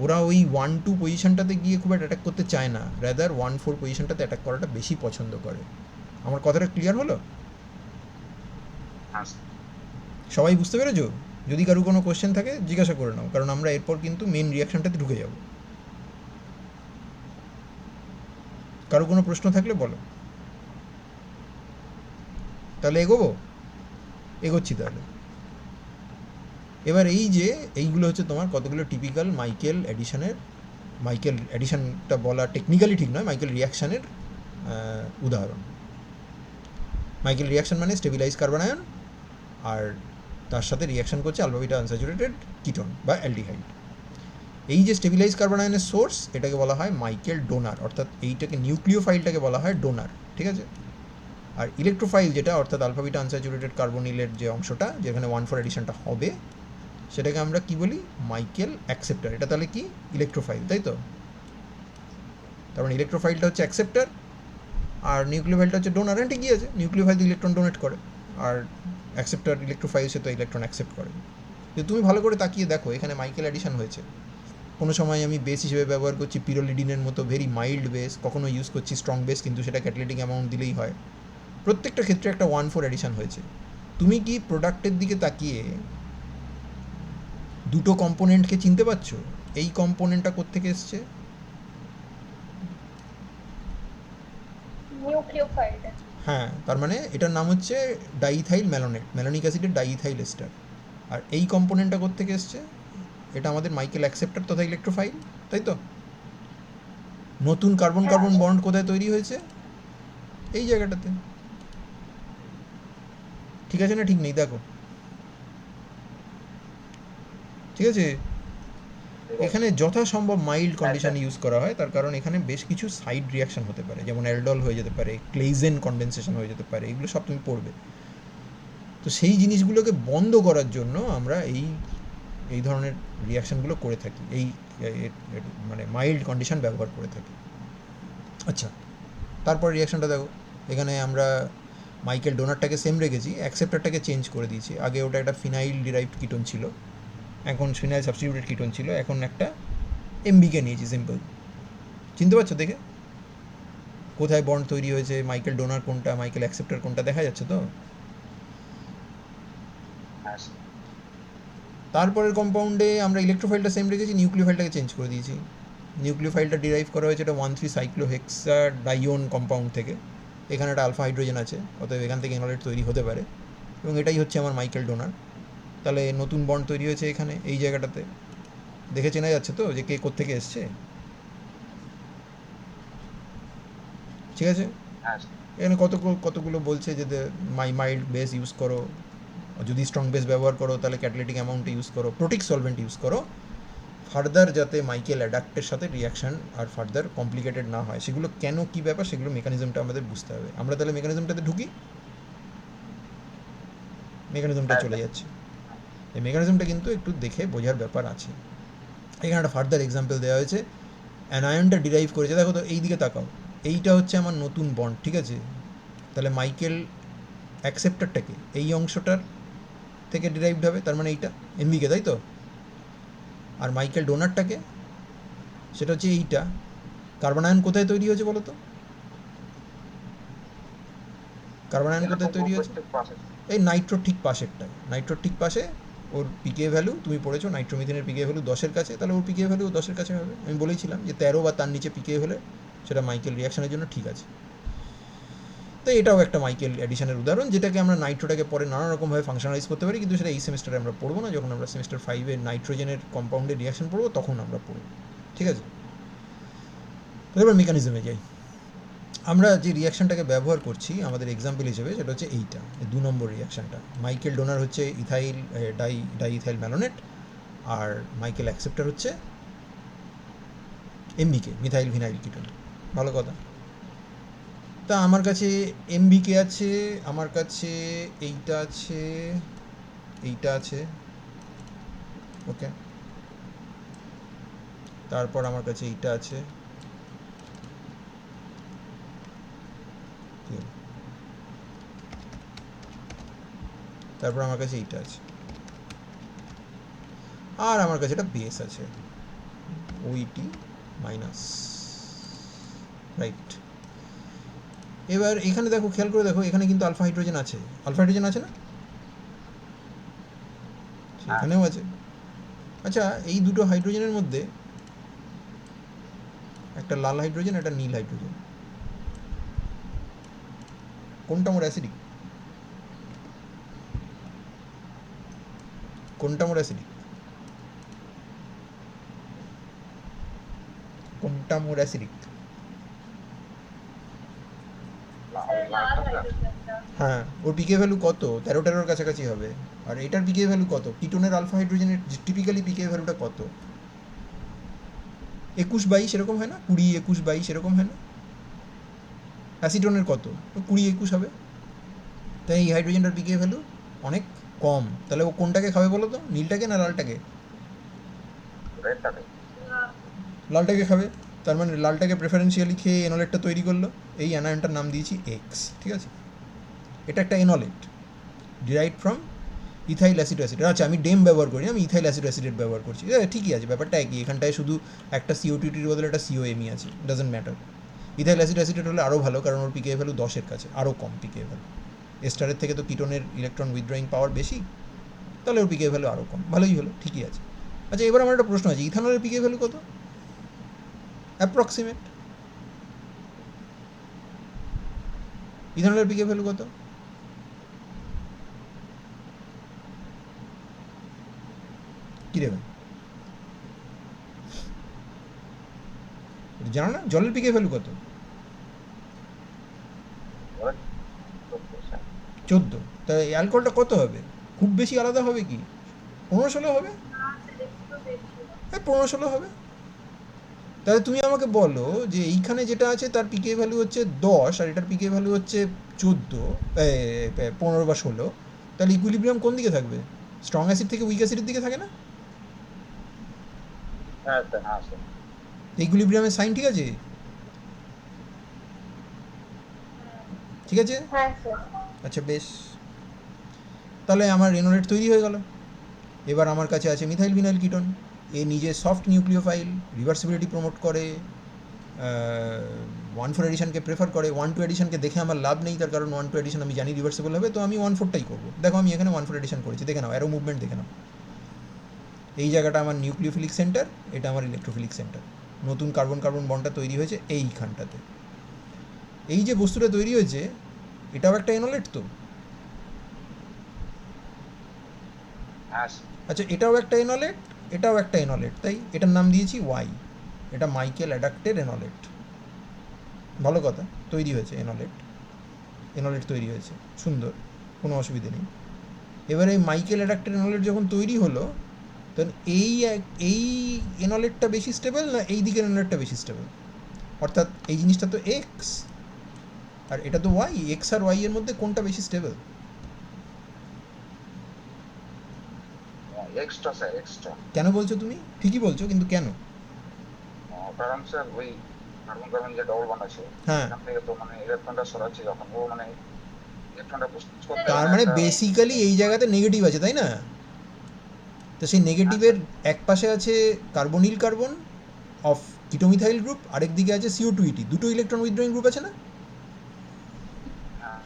ওরা ওই 1,2 পজিশনটাতে গিয়ে খুব একটা অ্যাটাক করতে চায় না, রাদার 1,4 পজিশনটাতে অ্যাটাক করাটা বেশি পছন্দ করে। আমার কথাটা ক্লিয়ার হলো? হ্যাঁ সবাই বুঝতে পেরেছো? যদি কারো কোনো কোশ্চেন থাকে জিজ্ঞাসা করে নাও, কারণ আমরা এরপর কিন্তু মেন রিয়াকশানটাতে ঢুকে যাব। কারো কোনো প্রশ্ন থাকলে বলো, তাহলে এগোচ্ছি তাহলে। এবার এই যে এইগুলো হচ্ছে তোমার কতগুলো টিপিক্যাল মাইকেল অ্যাডিশনটা বলা টেকনিক্যালি ঠিক নয়, মাইকেল রিয়াকশানের উদাহরণ। মাইকেল রিয়াকশান মানে স্টেবিলাইজ কার্বন আয়ন আর তার সাথে রিয়াকশান করছে আলফা বিটা আনস্যাচুরেটেড কিটোন বা অ্যালডিহাইড। এই যে স্টেবিলাইজ কার্বন আয়নের সোর্স, এটাকে বলা হয় মাইকেল ডোনার, অর্থাৎ এইটাকে নিউক্লিওফাইলটাকে বলা হয় ডোনার, ঠিক আছে? আর ইলেকট্রোফাইল যেটা অর্থাৎ আলফা বিটা আনস্যাচুরেটেড কার্বনিলের যে অংশটা যেখানে 1,4 এডিশনটা হবে, সেটাকে আমরা কি বলি? Michael acceptor. এটা তাহলে কি? ইলেকট্রোফাইল, তাই তো? তার মানে ইলেকট্রোফাইলটা হচ্ছে অ্যাকসেপ্টার আর নিউক্লিওফাইলটা হচ্ছে ডোনার। হ্যাঁ ঠিকই আছে, নিউক্লিওফাইল তো ইলেকট্রন ডোনেট করে আর অ্যাকসেপ্টার ইলেকট্রোফাইল সে তো ইলেকট্রন অ্যাকসেপ্ট করে। কিন্তু তুমি ভালো করে তাকিয়ে দেখো এখানে মাইকেল অ্যাডিশন হয়েছে। কোনো সময় আমি বেস হিসেবে ব্যবহার করছি পিরোলিডিনের মতো ভেরি মাইল্ড বেস, কখনো ইউজ করছি স্ট্রং বেস, কিন্তু সেটা ক্যাটালিটিক অ্যামাউন্ট দিলেই হয়। প্রত্যেকটা ক্ষেত্রে একটা 1,4 অ্যাডিশন হয়েছে। তুমি কি প্রোডাক্টের দিকে তাকিয়ে দুটো কম্পোনেন্টকে চিনতে পারছো? এই কম্পোনেন্টটা কোত্থেকে এসছে? নিউক্লিওফাইল। হ্যাঁ, তার মানে এটার নাম হচ্ছে ডাইইথাইল ম্যালোনেট, ম্যালোনিক অ্যাসিডের ডাইইথাইল এস্টার। আর এই কম্পোনেন্টটা কোত্থেকে এসছে? এটা আমাদের মাইকেল অ্যাকসেপ্টার তথা ইলেকট্রোফাইল, তাই তো? নতুন কার্বন কার্বন বন্ড কোথায় তৈরি হয়েছে? এই জায়গাটাতে। ঠিক আছে না ঠিক নেই? দেখো, ঠিক আছে? এখানে যথাসম্ভব মাইল্ড কন্ডিশন ইউজ করা হয়, তার কারণ এখানে বেশ কিছু সাইড রিয়াকশন হতে পারে, যেমন অ্যালডল হয়ে যেতে পারে, ক্লেইজেন কনডেনসেশন হয়ে যেতে পারে, এগুলো সব তুমি পড়বে। তো সেই জিনিসগুলোকে বন্ধ করার জন্য আমরা এই ধরনের রিয়াকশানগুলো করে থাকি, মানে মাইল্ড কন্ডিশন ব্যবহার করে থাকি। আচ্ছা, তারপর রিয়াকশানটা দেখো, এখানে আমরা মাইকেল ডোনারটাকে সেম রেখেছি, অ্যাকসেপ্টারটাকে চেঞ্জ করে দিয়েছি। আগে ওটা একটা ফিনাইল ডিরাইভড কিটোন ছিল, এখন ফিনাইল সাবস্টিটিউটেড কিটোন ছিল, এখন একটা এমবিকে নিয়েছি সিম্পল। চিনতে পারছো দেখে কোথায় বন্ড তৈরি হয়েছে, মাইকেল ডোনার কোনটা, মাইকেল অ্যাকসেপ্টার কোনটা, দেখা যাচ্ছে তো? তারপরের কম্পাউন্ডে আমরা ইলেকট্রোফাইলটা সেম রেখেছি, নিউক্লিওফাইলটাকে চেঞ্জ করে দিয়েছি। নিউক্লিওফাইলটা ডিরাইভ করা হয়েছে এটা 1,3 সাইক্লোহেক্সাডাইন কম্পাউন্ড থেকে, এখানে একটা আলফা হাইড্রোজেন আছে, অতএব এখান থেকে এনোলেট তৈরি হতে পারে, এবং এটাই হচ্ছে আমার মাইকেল ডোনার। তাহলে নতুন বন্ড তৈরি হয়েছে এখানে এই জায়গাটাতে, দেখে চেনা যাচ্ছে তো যে কে কোত্থেকে এসছে, ঠিক আছে। হ্যাঁ এখানে কতগুলো বলছে যে মাইল্ড বেস ইউজ করো, যদি স্ট্রং বেস ব্যবহার করো তাহলে ক্যাটালিটিক অ্যামাউন্টে ইউজ করো, প্রোটিক সলভেন্ট ইউজ করো, ফার্দার যাতে মাইকেল অ্যাডাক্টের সাথে রিয়াকশান আর ফার্দার কমপ্লিকেটেড না হয়। সেগুলো কেন কী ব্যাপার, সেগুলো মেকানিজমটা আমাদের বুঝতে হবে। আমরা তাহলে মেকানিজমটাতে ঢুকি, মেকানিজমটা চলে যাচ্ছে। এই মেকানিজমটা কিন্তু একটু দেখে বোঝার ব্যাপার আছে। এখানে একটা ফার্দার এক্সাম্পল দেওয়া হয়েছে, অ্যানায়নটা ডিরাইভ করেছে, দেখো তো এই দিকে তাকাও, এইটা হচ্ছে আমার নতুন বন্ড, ঠিক আছে। তাহলে মাইকেল অ্যাকসেপ্টারটাকে এই অংশটার থেকে ডিরাইভড হবে, তার মানে এইটা এমবিকে, তাই তো। আর মাইকেল ডোনারটাকে, সেটা হচ্ছে এইটা। কার্বন আয়ন কোথায় তৈরি হয়েছে বলো তো, কার্বন আয়ন কোথায় তৈরি হয়েছে? এই নাইট্রোর ঠিক পাশেরটায়, নাইট্রোর ঠিক পাশে। ওর পিকে ভ্যালু তুমি পড়েছো, নাইট্রোমিথেনের পিকে ভ্যালু 10-এর কাছে, তাহলে ওর পিকে ভ্যালু 10-এর কাছে হবে। আমি বলেইছিলাম যে 13 বা তার নিচে পিকে হলে সেটা মাইকেল রিয়াকশনের জন্য ঠিক আছে। তো এটাও একটা মাইকেল অ্যাডিশনের উদাহরণ, যেটাকে আমরা নাইট্রোটাকে পরে নানা রকমভাবে ফাংশনালাইজ করতে পারি, কিন্তু সেটা এই সেমিস্টারে আমরা পড়বো না। যখন আমরা সেমিস্টার 5-এ নাইট্রোজেনের কম্পাউন্ডের রিয়াকশন পড়বো তখন আমরা পড়ব, ঠিক আছে। তো এবার মেকানিজমে যাই। আমরা যে রিয়াকশানটাকে ব্যবহার করছি আমাদের এক্সাম্পল হিসেবে, সেটা হচ্ছে এইটা, 2 নম্বর রিয়াকশানটা। মাইকেল ডোনার হচ্ছে ইথাইল ডাইইথাইল ম্যালোনেট, আর মাইকেল অ্যাকসেপ্টার হচ্ছে এমবিকে, মিথাইল ভিনাইল কিটোন। ভালো কথা। তা আমার কাছে এমবিকে আছে, আমার কাছে এইটা আছে, এইটা আছে, ওকে। তারপর আমার কাছে এইটা আছে, তারপর আমার কাছে এইটা আছে, আর আমার কাছে একটা বেস আছে, ওইটি মাইনাস, রাইট। এবার এখানে দেখো, খেয়াল করে দেখো, এখানে কিন্তু আলফা হাইড্রোজেন আছে, আলফা হাইড্রোজেন আছে না, এখানেও আছে। আচ্ছা, এই দুটো হাইড্রোজেনের মধ্যে একটা লাল হাইড্রোজেন, একটা নীল হাইড্রোজেন, কোনটা মোর অ্যাসিডিক, কোনটা মোর অ্যাসিডিক, কোনটা মোর অ্যাসিডিক? হ্যাঁ, ওর পিকে ভ্যালু কত? 13-13 কাছাকাছি হবে। আর এটার পিকে ভ্যালু কত? কিটোনের আলফা হাইড্রোজেনের টিপিক্যালি পিকে ভ্যালুটা কত? 21-22 এরকম হয় না, 20-21-22 এরকম হয় না? অ্যাসিডনের কত? 20-21 হবে। তাই এই হাইড্রোজেনটার পিকে ভ্যালু অনেক কম। তাহলে ও কোনটাকে খাবে বলো তো, নীলটাকে না লালটাকে? লালটাকে খাবে। তার মানে লালটাকে প্রেফারেন্সিয়ালি খেয়ে এনোলেটটা তৈরি করলো। এই অ্যানায়নটার নাম দিয়েছি এক্স, ঠিক আছে। এটা একটা এনোলেট ডিরাইভড ফ্রম ইথাইল অ্যাসিড। আচ্ছা, আমি ডেম ব্যবহার করি, আমি ইথাইল অ্যাসিড ব্যবহার করছি, ঠিকই আছে, ব্যাপারটা একই। এখানটায় শুধু একটা CO2-টির বদলে একটা COMe আছে, ডাজন্ট ম্যাটার। ইথাইল অ্যাসিড হলে আরও ভালো, কারণ ওর পিকে ভ্যালু 10-এর কাছে, আরও কম পিকে ভ্যালু। এস্টারের থেকে তো কিটোনের ইলেকট্রন উইথড্রয়িং পাওয়ার বেশি, তাহলে ওর পিকে ভ্যালু আরও কম, ভালোই হলো, ঠিকই আছে। আচ্ছা, এবার আমার একটা প্রশ্ন আছে, ইথানলের পিকে ভ্যালু কত অ্যাপ্রক্সিমেট? ইথানলের পিকে ভ্যালু কত? কী রে ভাই, জানো না? জলের পিকে ভ্যালু কত? 14। তা অ্যালকোহলটা কত হবে? খুব বেশি আলাদা হবে কি? 15-16 হবে? হ্যাঁ, 15-16 হবে। তাহলে তুমি আমাকে বলো যে এইখানে যেটা আছে তার পিকে ভ্যালু হচ্ছে 10, আর এটার পিকে ভ্যালু হচ্ছে 14, 15 বা 16, তাহলে ইকুইলিব্রিয়াম কোন দিকে থাকবে? স্ট্রং অ্যাসিড থেকে উইক অ্যাসিডের দিকে থাকে না? হ্যাঁ স্যার, হ্যাঁ স্যার। ইকুইলিব্রিয়ামের সাইন ঠিক আছে? ঠিক আছে, হ্যাঁ স্যার। আচ্ছা বেশ। তাহলে আমার রেনোলেট তৈরি হয়ে গেল। এবার আমার কাছে আছে মিথাইল ভিনাইল কিটোন। এ নিজে সফট নিউক্লিওফাইল, রিভার্সিবিলিটি প্রমোট করে, 1,4 এডিশনকে প্রেফার করে। 1,2 এডিশনকে দেখে আমার লাভ নেই, তার কারণ 1,2 এডিশন আমি জানি রিভার্সিবল হবে, তো আমি 1,4টাই করবো। দেখো, আমি এখানে 1,4 এডিশন করেছি, দেখে নাও, অ্যারো মুভমেন্ট দেখে নাও। এই জায়গাটা আমার নিউক্লিওফিলিক সেন্টার, এটা আমার ইলেকট্রোফিলিক সেন্টার। নতুন কার্বন কার্বন বন্ডটা তৈরি হয়েছে এইখানটাতে। এই যে বস্তুটা তৈরি হয়েছে এটাও একটা এনোলেট তো। হ্যাঁ আচ্ছা এটাও একটা এনোলেট, এটাও একটা এনোলেট, তাই এটার নাম দিয়েছি ওয়াই। এটা মাইকেল অ্যাডাক্টের এনোলেট। ভালো কথা, তৈরি হয়েছে এনোলেট, এনোলেট তৈরি হয়েছে, সুন্দর, কোনো অসুবিধে নেই। এবারে মাইকেল অ্যাডাক্টের এনোলেট যখন তৈরি হলো তখন এই এনোলেটটা বেশি স্টেবল না এই দিকের এনোলেটটা বেশি স্টেবল? অর্থাৎ এই জিনিসটা তো এক্স আর এটা তো ওয়াই, এক্স আর ওয়াই এর মধ্যে কোনটা বেশি স্টেবল? Extra sir, extra. কেন বলছো তুমি? ঠিকই বলছো, কিন্তু কেন? কারণ স্যার ওই কার্বন কার্বন যে ডবল বন্ড আছে হ্যাঁ, এখান থেকে তো মানে ইলেকট্রনটা সরাচ্ছে যখন ও মানে ইলেকট্রনটা পুশ করতে তার গেলে মানে একটা- বেসিক্যালি এই জায়গাতে নেগেটিভ আছে, তাই না? তো সেই নেগেটিভের এক পাশে আছে carbonyl carbon of ketomethyl group, আরেক দিকে আছে CO2 দুটো ইলেকট্রন উইথড্রয়িং গ্রুপ আছে না? হ্যাঁ,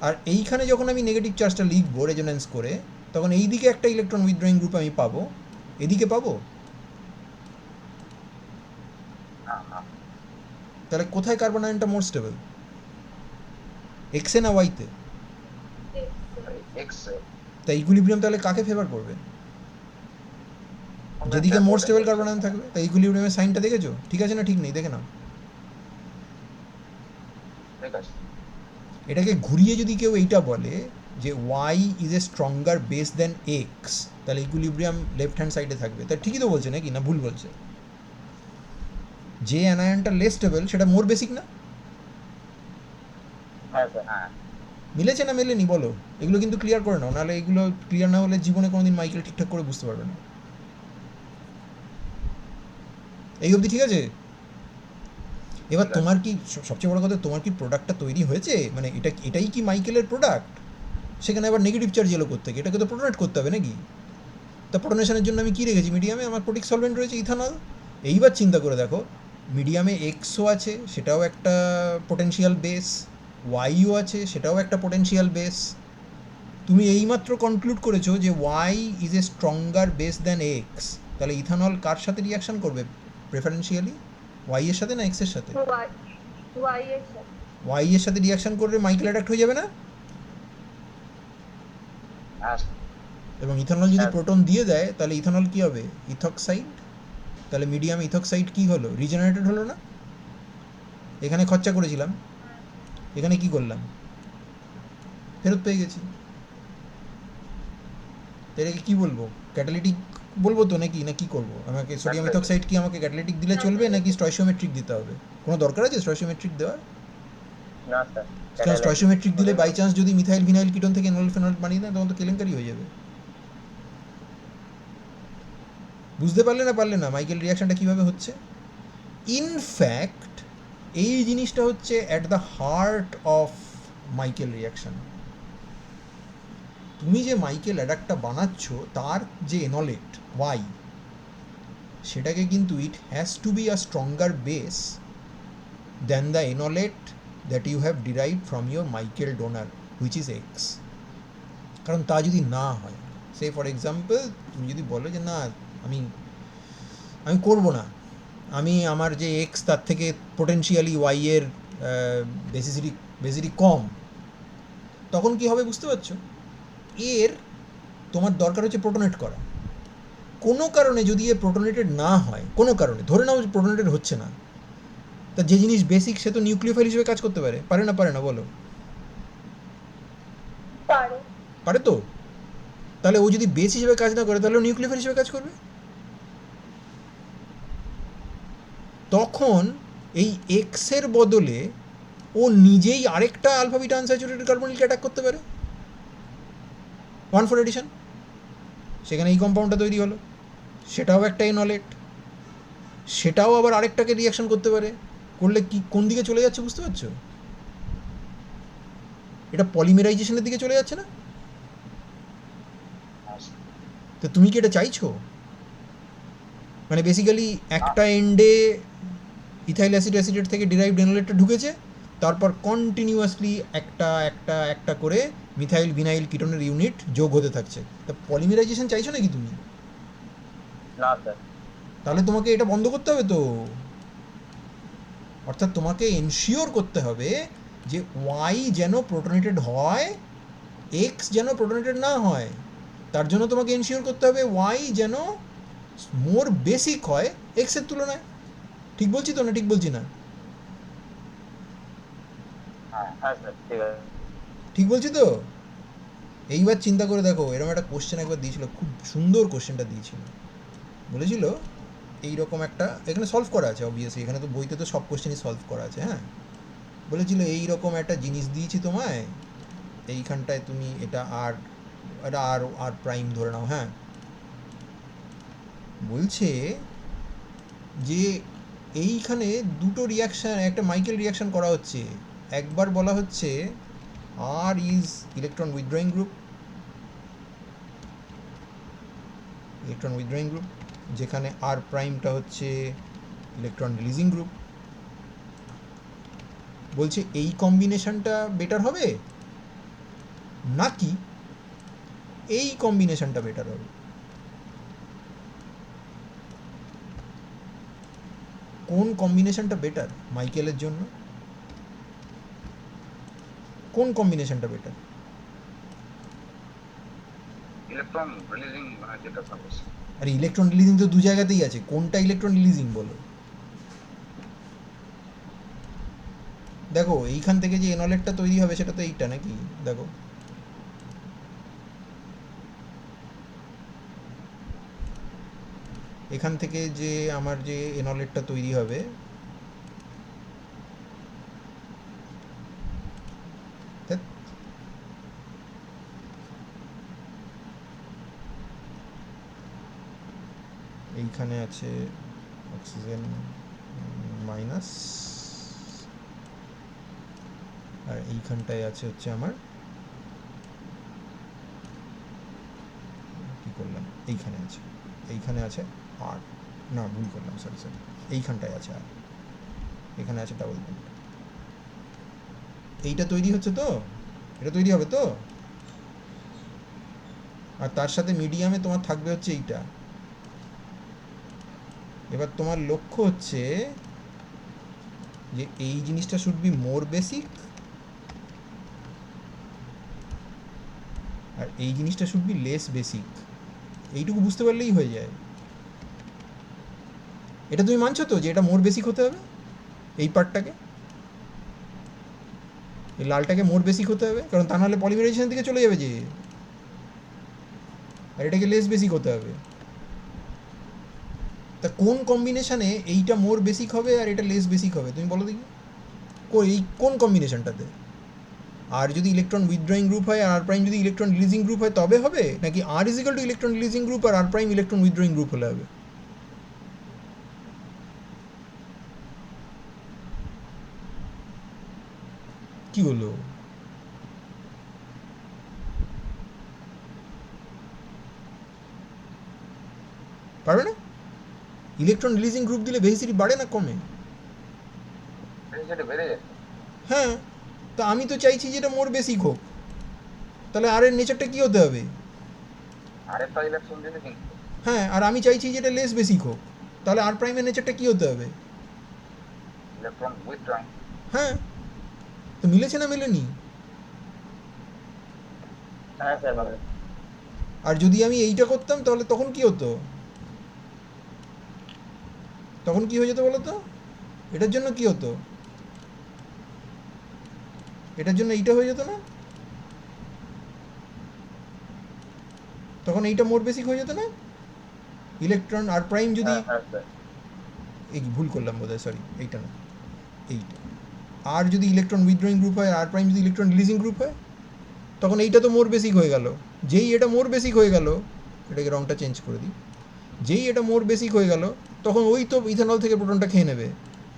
আর এইখানে যখন আমি নেগেটিভ চার্জটা লিখবো রেজোন্যান্স করে, তখন এই দিকে একটা ইলেকট্রন উইথড্রয়িং গ্রুপ আমি পাবো, এদিকে পাবো। হ্যাঁ, হ্যাঁ। তাহলে কোথায় কার্বন আয়নটা মোর স্টেবল, এক্সে না ওয়াইতে? এক্স তাই ইকুইলিব্রিয়াম তাহলে কাকে ফেভার করবে? যেদিকে মোর স্টেবল কার্বন আয়ন থাকবে। তাই ইকুইলিব্রিয়ামের সাইনটা দেখেছো? ঠিক আছে না ঠিক নেই দেখে নাও। ঠিক আছে। এটাকে ঘুরিয়ে যদি কেউ এইটা বলে যে Y is a stronger base then X, তাহলে ইকুইলিব্রিয়াম লেফট হ্যান্ড সাইডে থাকবে। তাই ঠিকই তো বলছে নাকি, না ভুল বলছে? যে অ্যানায়নটা লেস স্টেবল সেটা মোর বেসিক না? হ্যাঁ স্যার। হ্যাঁ, মিলেছে না মেলেনি বলো? এগুলো কিন্তু ক্লিয়ার করে নাও, নাহলে এগুলো ক্লিয়ার না হলে জীবনে কোনোদিন মাইকেল ঠিকঠাক করে বুঝতে পারবে না। এই অবধি ঠিক আছে? এবার ঠিক আছে। তোমার কি সবচেয়ে বড় কথা, তোমার কি প্রোডাক্টটা তৈরি হয়েছে? মানে এটাই কি মাইকেলের প্রোডাক্ট? সেখানে আবার নেগেটিভ চার্জ এলো কোত্থেকে? এটাকে তো প্রোটোনেট করতে হবে নাকি? তা প্রোটোনেশনের জন্য আমি কী রেখেছি মিডিয়ামে? আমার প্রোটিক সলভেন্ট রয়েছে ইথানল। এইবার চিন্তা করে দেখো, মিডিয়ামে এক্সও আছে, সেটাও একটা পোটেনশিয়াল বেস, ওয়াইও আছে, সেটাও একটা পোটেনশিয়াল বেস। তুমি এইমাত্র কনক্লুড করেছো যে Y is a stronger base than X, তাহলে ইথানল কার সাথে রিয়াকশন করবে প্রেফারেন্সিয়ালি? ওয়াই এর সাথে না এক্স এর সাথে? ওয়াই এর সাথে। ওয়াই এর সাথে রিয়াকশন করলে মাইকেল অ্যাডাক্ট হয়ে যাবে না? হ্যাঁ এবং ইথানল যদি হ্যাঁ। প্রোটন দিয়ে দেয় তাহলে ইথানল কী হবে? ইথক্সাইড। তাহলে মিডিয়াম ইথক্সাইড কী হলো? রিজেনারেটেড হলো না? এখানে খরচা করেছিলাম, এখানে কি করলাম? ফেরত পেয়ে গেছি। এটাকে কী বলবো? ক্যাটালিটিক বলবো তো নাকি, না কী করবো? আমাকে সোডিয়াম ইথক্সাইড কি আমাকে ক্যাটালিটিক দিলে চলবে নাকি স্টয়সিওমেট্রিক দিতে হবে? কোনো দরকার আছে স্টয়সিওমেট্রিক দেওয়ার? না স্যার। কারণ স্টয়সিওমেট্রিক দিলে বাই চান্স যদি মিথাইল ভিনাইল কিটোন থেকে এনল ফেনল বানিয়ে দেয় তখন তো কেলেঙ্কারি হয়ে যাবে। বুঝতে পারলে না মাইকেল রিয়াকশনটা কীভাবে হচ্ছে? ইনফ্যাক্ট এই জিনিসটা হচ্ছে at the heart of Michael reaction. তুমি যে মাইকেল অ্যাডাক্টটা বানাচ্ছ তার যে এনলেট ওয়াই, সেটাকে কিন্তু it has to be a stronger base than the enolate that you have derive from your Michael donor which is X. কারণ তা যদি না হয়, সে ফর এক্সাম্পল তুমি যদি বলো যে না আমি করবো না, আমি আমার যে এক্স তার থেকে পোটেনশিয়ালি ওয়াই এর বেসিসিটি কম, তখন কি হবে বুঝতে পারছো? এর তোমার দরকার হচ্ছে প্রোটোনেট করা। কোনো কারণে যদি এ প্রোটোনেটেড না হয়, কোনো কারণে ধরে নাও প্রোটোনেটেড হচ্ছে না, তা যে জিনিস বেসিক সে তো নিউক্লিওফাইল হিসেবে কাজ করতে পারে, পারে না বলো? পারে তো। তাহলে ও যদি বেস হিসেবে কাজ না করে তাহলে ও নিউক্লিওফাইল হিসেবে কাজ করবে। তখন এই এক্সের বদলে ও নিজেই আরেকটা আলফা বিটা আনস্যাচুরেটেড কার্বনিলকে অ্যাটাক করতে পারে 1,4 এডিশন, সেখানে এই কম্পাউন্ডটা তৈরি হলো, সেটাও একটা এনলেট, সেটাও আবার আরেকটাকে রিয়াকশন করতে পারে। করলে কি কোন দিকে চলে যাচ্ছে বুঝতে পারছো? এটা পলিমেরাইজেশনের দিকে চলে যাচ্ছে না? তো তুমি কি এটা চাইছো? মানে বেসিক্যালি একটা এন্ডে ইথাইল অ্যাসিডেট থেকে ডিরাইভড এনলেটটা ঢুকেছে, তারপর কন্টিনিউয়াসলি একটা করে মিথাইল ভিনাইল কিটোনের ইউনিট যোগ হতে থাকছে। তা পলিমেরাইজেশন চাইছো নাকি তুমি? না স্যার। তাহলে তোমাকে এটা বন্ধ করতে হবে তো। অর্থাৎ তোমাকে এনশিওর করতে হবে যে ওয়াই যেন প্রোটনেটেড হয়, এক্স যেন প্রোটনেটেড না হয়। তার জন্য তোমাকে এনশিওর করতে হবে ওয়াই যেন মোর বেসিক হয় এক্সের তুলনায়। ঠিক বলছি তো, না ঠিক বলছি না? হ্যাঁ স্যার ঠিক আছে। ঠিক বলছি তো? এইবার চিন্তা করে দেখো, এরকম একটা কোশ্চেন একবার দিয়েছিল, খুব সুন্দর কোশ্চেনটা দিয়েছিল। বলেছিল এইরকম একটা, এখানে সলভ করা আছে অবভিয়াসলি, এখানে তো বইতে তো সব কোশ্চেনই সলভ করা আছে, হ্যাঁ। বলেছিল এইরকম একটা জিনিস দিয়েছি তোমায়, এইখানটায় তুমি এটা আর আর প্রাইম ধরে নাও, হ্যাঁ। বলছে যে এইখানে দুটো রিয়াকশান, একটা মাইকেল রিয়াকশান করা হচ্ছে। একবার বলা হচ্ছে আর ইজ ইলেকট্রন উইথড্রয়িং গ্রুপ, যেখানে আর প্রাইমটা হচ্ছে ইলেকট্রন রিলিজিং গ্রুপ। বলছে এই কম্বিনেশনটা বেটার হবে নাকি এই কম্বিনেশনটা বেটার হবে। কোন কম্বিনেশনটা বেটার মাইকেলের জন্য? কোন কম্বিনেশনটা বেটার? ইলেকট্রন রিলিজিং যেটা সার্ভিস। আরে ইলেকট্রন রিলিজিং তো দু জায়গাতেই আছে, কোনটা ইলেকট্রন রিলিজিং বলো? দেখো এইখান থেকে যে এনলেটটা তৈরি হবে সেটা তো এইটা নাকি, দেখো এখান থেকে যে আমার যে এনলেটটা তৈরি হবে, ধ্যাৎ, এইখানে আছে অক্সিজেন মাইনাস, আর এইখানটায় আছে হচ্ছে আমার, কী করলাম, এইখানে আছে আর, না ভুল করলাম, সরি, এইখানটায় আছে আর, এখানে আছে ডাবল বন্ড। এইটা তৈরি হচ্ছে তো, এটা তৈরি হবে তো, আর তার সাথে মিডিয়ামে তোমার থাকবে হচ্ছে এইটা। এবার তোমার লক্ষ্য হচ্ছে যে এই জিনিসটা শুড বি মোর বেসিক, আর এই জিনিসটা শুড বি লেস বেসিক। এইটুকু বুঝতে পারলেই হয়ে যায়। এটা তুমি মানছো তো যে এটা মোর বেসিক হতে হবে, এই পার্টটাকে, এই লালটাকে মোর বেসিক হতে হবে, কারণ তা নাহলে পলিমারাইজেশন দিকে চলে যাবে যে, আর এটাকে লেস বেসিক হতে হবে। তা কোন কম্বিনেশনে এইটা মোর বেসিক হবে আর এটা লেস বেসিক হবে তুমি বলো দেখি, এই কোন কম্বিনেশনটাতে? আর যদি ইলেকট্রন উইথড্রয়িং গ্রুপ হয় আর প্রাইম যদি ইলেকট্রন রিলিজিং গ্রুপ হয় তবে হবে, নাকি R is equal to electron releasing group R prime electron withdrawing group হলে হবে? কি হলো? পারবে না? ইলেকট্রন রিলিজিং গ্রুপ দিলে বেসিসিটি বাড়ে না কমে? সেটা বেড়ে যাচ্ছে। হ্যাঁ, তা আমি তো চাইছি যে এটা মোর বেসিক হোক, তাহলে আর এর নেচারটা কী হতে হবে? আরেকটা ইলেকট্রন রিলিজিং। হ্যাঁ, আর আমি চাইছি যে এটা লেস বেসিক হোক, তাহলে আর প্রাইমের নেচারটা কী হতে হবে? Electron withdrawing. হ্যাঁ, তো মিলেছে না মেলেনি? হ্যাঁ স্যার ভালো। আর যদি আমি এইটা করতাম তাহলে তখন কি হতো? তখন কি হয়ে যেত বলো তো? এটার জন্য কি হতো? এটার জন্য এইটা হয়ে যেত না? তখন এইটা মোর বেসিক হয়ে যেত না? ইলেকট্রন আর প্রাইম যদি, হ্যাঁ স্যার। এই ভুল করলাম বোধ হয়, সরি, এইটা না, এইটা। আর যদি ইলেকট্রন উইথড্রয়িং গ্রুপ হয় আর প্রাইম যদি ইলেকট্রন রিলিজিং গ্রুপ হয়, তখন এইটা তো মোর বেসিক হয়ে গেল। যেই এটা মোর বেসিক হয়ে গেল, এটাকে রংটা চেঞ্জ করে দিই, যেই এটা মোর বেসিক হয়ে গেল তখন ওই তো ইথানল থেকে প্রোটনটা খেয়ে নেবে,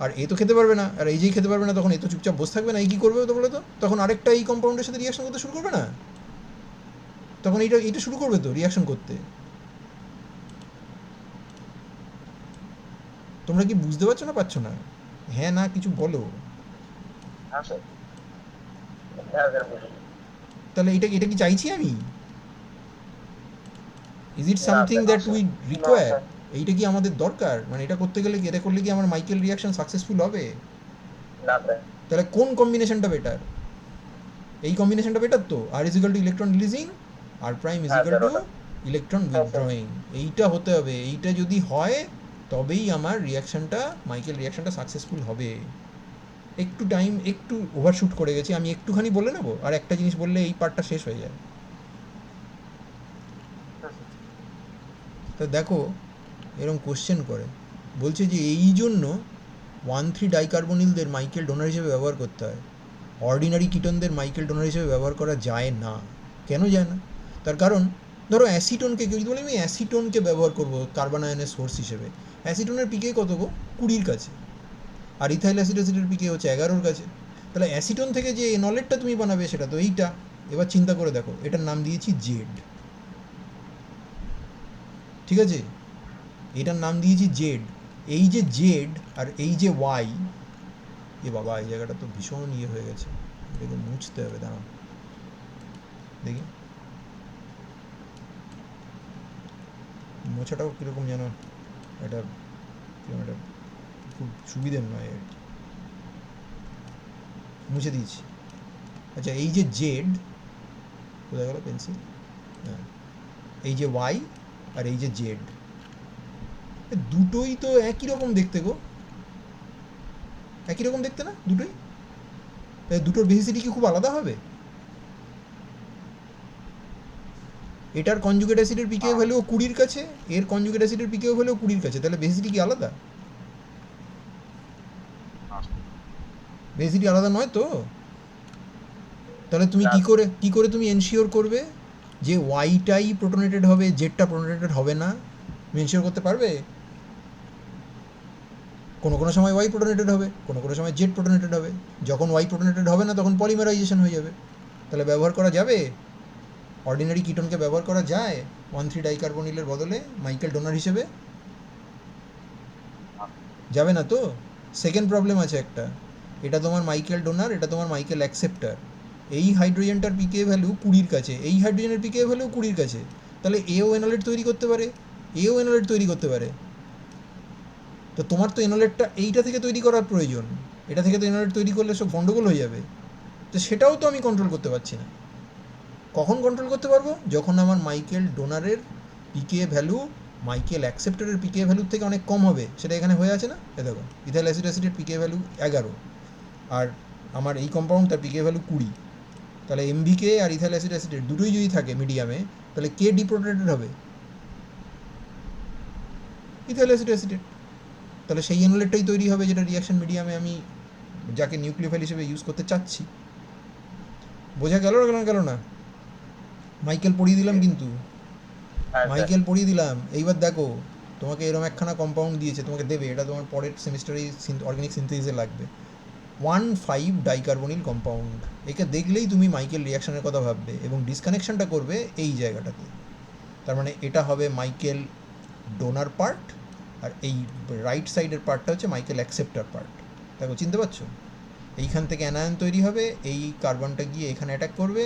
আর এ তো খেতে পারবে না, আর এই যেই খেতে পারবে না তখন এ তো চুপচাপ বসে থাকবে না, এই কী করবে তো বলো তো? তখন আরেকটা এই কম্পাউন্ডের সাথে রিয়াকশন করতে শুরু করবে না? তখন এইটা শুরু করবে তো রিয়াকশন করতে। তোমরা কি বুঝতে পারছো না পারছো না? হ্যাঁ না কিছু বলো। হ্যাঁ স্যার। হ্যাঁ স্যার বুঝুন। তাহলে এটা কি চাইছি আমি? ইজ ইট সামথিং না, দ্যাট স্যার। We require? এইটা কি আমাদের দরকার? মানে এটা করতে গেলে, এটা করলে কি আমার মাইকেল রিয়াকশন সাকসেসফুল হবে? না স্যার। তাহলে কোন কম্বিনেশনটা বেটার? এই কম্বিনেশনটা বেটার তো, R is equal to electron releasing, R prime is হ্যাঁ ইকুয়াল স্যার, টু ওটা। ইলেকট্রন হ্যাঁ স্যার। উইথড্রয়িং। এইটা হতে হবে, এইটা যদি হয় তবেই আমার রিয়াকশনটা, মাইকেল রিয়াকশনটা সাকসেসফুল হবে। একটু টাইম, একটু ওভারশুট করে গেছি, আমি একটুখানি বলে নেবো, আর একটা জিনিস বললে এই পার্টটা শেষ হয়ে যায়। তো দেখো এরকম কোশ্চেন করে, বলছে যে এই জন্য 1,3 ডাইকার্বনিলদের মাইকেল ডোনার হিসেবে ব্যবহার করতে হয়, অর্ডিনারি কিটনদের মাইকেল ডোনার হিসেবে ব্যবহার করা যায় না। কেন যায় না? তার কারণ ধরো অ্যাসিটোনকে, কেউ যদি বলে আমি অ্যাসিটোনকে ব্যবহার করবো কার্বন আয়নের সোর্স হিসেবে, অ্যাসিটোনের পিকে কত গো? 20-র কাছে, আর ইথাইল অ্যাসিডের পিকে হচ্ছে 11-র কাছে। তাহলে অ্যাসিটোন থেকে যে এনলেটটা তুমি বানাবে সেটা তো এইটা। এবার চিন্তা করে দেখো, এটার নাম দিয়েছি জেড, ঠিক আছে? এটার নাম দিয়েছি জেড। এই যে জেড আর এই যে ওয়াই, এ বাবা এই জায়গাটা তো ভীষণ ইয়ে হয়ে গেছে, এটাকে মুছতে হবে, দাঁড়াও দেখি মোছাটাও কীরকম যেন, এটা কিরকম, এটা খুব সুবিধের নয় আর কি। মুছে দিয়েছি। আচ্ছা এই যে জেড, কোথায় গেল পেন্সিল? হ্যাঁ, এই যে ওয়াই আর এই যে জেড, দুটোই তো একই রকম দেখতে গো, একই রকম দেখতে না দুটোই? তাই দুটোর বেসিসিটি কি খুব আলাদা হবে? এটার কনজুগেট অ্যাসিডের পিকে ভ্যালুও 20-র কাছে, এর কনজুগেট অ্যাসিডের পিকেও ভ্যালুও 20-র কাছে, তাহলে বেসিসিটি কি আলাদা? বেসিসিটি আলাদা নয় তো? তাহলে তুমি কি করে তুমি এনশিওর করবে যে ওয়াইটাই প্রোটোনেটেড হবে, জেডটা প্রোটোনেটেড হবে না? তুমি এনশিওর করতে পারবে? কোনো কোনো সময় ওয়াই প্রোটোনেটেড হবে, কোনো কোনো সময় জেড প্রোটোনেটেড হবে। যখন ওয়াই প্রোটোনেটেড হবে না তখন পলিমারাইজেশন হয়ে যাবে। তাহলে ব্যবহার করা যাবে? অর্ডিনারি কিটোনকে ব্যবহার করা যায় 1,3 ডাইকার্বনিলের বদলে মাইকেল ডোনার হিসেবে? যাবে না তো। সেকেন্ড প্রবলেম আছে একটা, এটা তোমার মাইকেল ডোনার, এটা তোমার মাইকেল অ্যাকসেপ্টার। এই হাইড্রোজেনটার পিকে ভ্যালু 20-র কাছে, এই হাইড্রোজেনের পিকে ভ্যালু 20-র কাছে, তাহলে এও এনোলেট তৈরি করতে পারে, এও এনোলেট তৈরি করতে পারে। তো তোমার তো এনোলেটটা এইটা থেকে তৈরি করার প্রয়োজন, এটা থেকে তো এনোলেট তৈরি করলে সব গন্ডগোল হয়ে যাবে। তো সেটাও তো আমি কন্ট্রোল করতে পারছি না। কখন কন্ট্রোল করতে পারবো? যখন আমার মাইকেল ডোনারের পিকে ভ্যালু মাইকেল অ্যাকসেপ্টারের পিকে ভ্যালুর থেকে অনেক কম হবে। সেটা এখানে হয়ে আছে না, এ দেখো ইথাইল অ্যাসিডের পিকে ভ্যালু 11, আর আমার এই কম্পাউন্ড তার পিকে ভ্যালু 20। তাহলে এমভিকে আর ইথাইল অ্যাসিডের দুটোই যদি থাকে মিডিয়ামে, তাহলে কে ডিপ্রোটোনেটেড হবে? ইথাইল অ্যাসিডের। তাহলে সেই এনোলেটটাই তৈরি হবে যেটা রিয়াকশন মিডিয়ামে আমি যাকে নিউক্লিওফাইল হিসেবে ইউজ করতে চাচ্ছি। বোঝা গেল না? গেল না? মাইকেল পড়িয়ে দিলাম কিন্তু, হ্যাঁ স্যার। মাইকেল পড়িয়ে দিলাম। এইবার দেখো তোমাকে এরকম একখানা কম্পাউন্ড দিয়েছে, তোমাকে দেবে, এটা তোমার পরের সেমিস্টারে অর্গানিক সিনথেসিসে লাগবে, 1,5 ডাইকার্বনিল কম্পাউন্ড। একে দেখলেই তুমি মাইকেল রিয়াকশনের কথা ভাববে এবং ডিসকানেকশনটা করবে এই জায়গাটাতে। তার মানে এটা হবে মাইকেল ডোনার পার্ট, আর এই রাইট সাইডের পার্টটা হচ্ছে মাইকেল অ্যাকসেপ্টার পার্ট। দেখো চিনতে পারছো? এইখান থেকে অ্যানায়ন তৈরি হবে, এই কার্বনটা গিয়ে এখানে অ্যাটাক করবে,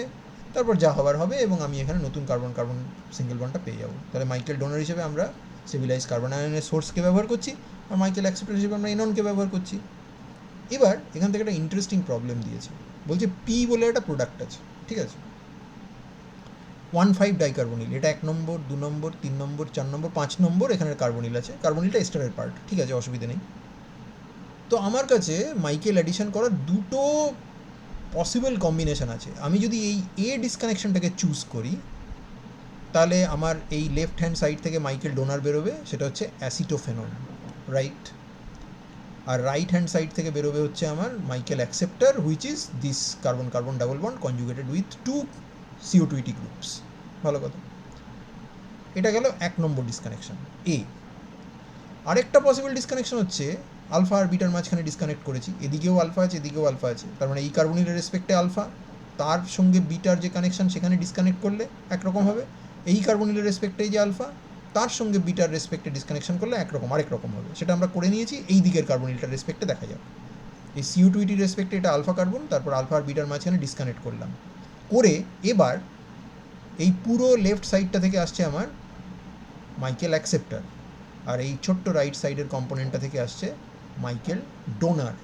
তারপর যা হবার হবে, এবং আমি এখানে নতুন কার্বন কার্বন সিঙ্গেল বন্ডটা পেয়ে যাবো। তাহলে মাইকেল ডোনার হিসেবে আমরা স্টেবিলাইজ কার্বন আয়নের সোর্সকে ব্যবহার করছি, আর মাইকেল অ্যাকসেপ্টার হিসেবে আমরা এননকে ব্যবহার করছি। এবার এখান থেকে একটা ইন্টারেস্টিং প্রবলেম দিয়েছে, বলছে পি বলে একটা প্রোডাক্ট আছে, ঠিক আছে, 1,5 ডাইকার্বনিল, এটা 1 নম্বর, 2 নম্বর, 3 নম্বর, 4 নম্বর, 5 নম্বর এখানে কার্বনিল আছে। কার্বনিলটা এস্টারের পার্ট, ঠিক আছে, অসুবিধা নেই। তো আমার কাছে মাইকেল অ্যাডিশন করার দুটো পসিবল কম্বিনেশন আছে। আমি যদি এই এ ডিসকানেকশনটাকে চুজ করি, তাহলে আমার এই লেফট হ্যান্ড সাইড থেকে মাইকেল ডোনার বেরোবে, সেটা হচ্ছে অ্যাসিটোফেনন, রাইট? আর রাইট হ্যান্ড সাইড থেকে বেরোবে হচ্ছে আমার Michael acceptor, which is this carbon carbon double bond conjugated with 2 CO2 groups. ভালো কথা। এটা গেল 1 নম্বর ডিসকানেকশন এ। আরেকটা পসিবল ডিসকানেকশন হচ্ছে আলফা আর বিটার মাঝখানে ডিসকানেক্ট করেছি, এদিকেও আলফা আছে, এদিকেও আলফা আছে, তার মানে এই কার্বনিলের রেসপেক্টে আলফা, তার সঙ্গে বিটার যে কানেকশন সেখানে ডিসকানেক্ট করলে একরকম হবে। এই কার্বনিলের রেসপেক্টে যে আলফা, তার সঙ্গে বিটার রেসপেক্টে ডিসকানেকশন করলে একরকম আরেক রকম হবে। সেটা আমরা করে নিয়েছি, এই দিকের কার্বনিলটার রেসপেক্টে দেখা যাবে। এই CO2 রেসপেক্টে এটা আলফা কার্বন, তারপর আলফা আর বিটার মাঝখানে ডিসকানেক্ট করলাম করে, এবার এই পুরো লেফট সাইডটা থেকে আসছে আমার মাইকেল অ্যাকসেপ্টার, আর এই ছোট্ট রাইট সাইডের কম্পোনেন্টটা থেকে আসছে মাইকেল ডোনার।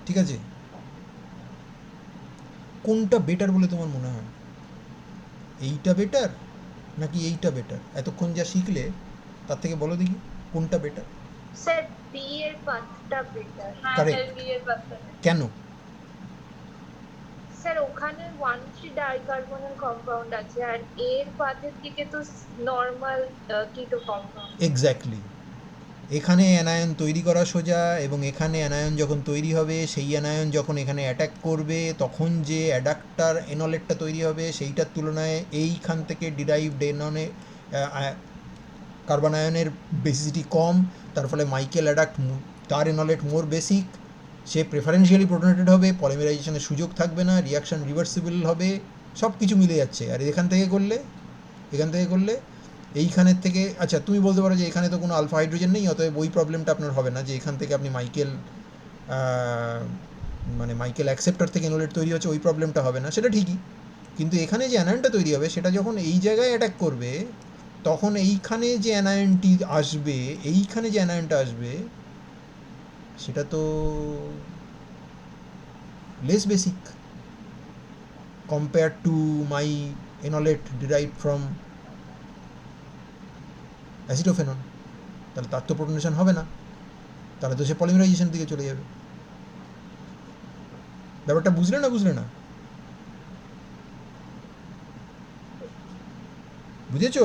ঠিক আছে? কোনটা বেটার বলে তোমার মনে হয়? এইটা বেটার নাকি এইটা বেটার? এতক্ষণ যা শিখলে তার থেকে বলো দেখি কোনটা বেটার? স্যার বি এর পাথটা বেটার। হ্যাঁ স্যার কারেক্ট। বি এর পাথটা। কেন? স্যার ওখানে 1,3 ডাইকার্বনের কম্পাউন্ড আছে, আর এর পাথের দিকে তো নর্মাল কিটো কম্পাউন্ড। এক্স্যাক্টলি। এখানে অ্যানায়ন তৈরি করা সোজা, এবং এখানে অ্যানায়ন যখন তৈরি হবে সেই অ্যানায়ন যখন এখানে অ্যাটাক করবে তখন যে অ্যাডাক্টার এনলেটটা তৈরি হবে সেইটার তুলনায় এইখান থেকে ডিরাইভড এননে কার্বন আয়নের বেসিসিটি কম, তার ফলে মাইকেল অ্যাডাক্ট তার এনলেট মোর বেসিক, সে প্রেফারেন্সিয়ালি প্রোটোনেটেড হবে, পলিমারাইজেশনের সুযোগ থাকবে না, রিয়াকশন রিভার্সিবল হবে, সব কিছু মিলে যাচ্ছে। আর এখান থেকে করলে এইখানের থেকে, আচ্ছা তুমি বলতে পারো যে এখানে তো কোনো আলফা হাইড্রোজেন নেই, অতএব ওই প্রবলেমটা আপনার হবে না, যে এখান থেকে আপনি মাইকেল মানে মাইকেল অ্যাকসেপ্টার থেকে এনোলেট তৈরি হচ্ছে, ওই প্রবলেমটা হবে না, সেটা ঠিকই। কিন্তু এখানে যে অ্যানায়নটা তৈরি হবে সেটা যখন এই জায়গায় অ্যাটাক করবে তখন এইখানে যে অ্যানায়নটা আসবে সেটা তো less basic compare to my enolate derived from acetophenone. তাহলে তার তো প্রোটোনেশন হবে না, তাহলে তো সে পলিমারাইজেশন দিকে চলে যাবে। ব্যাপারটা বুঝলে না? বুঝেছো?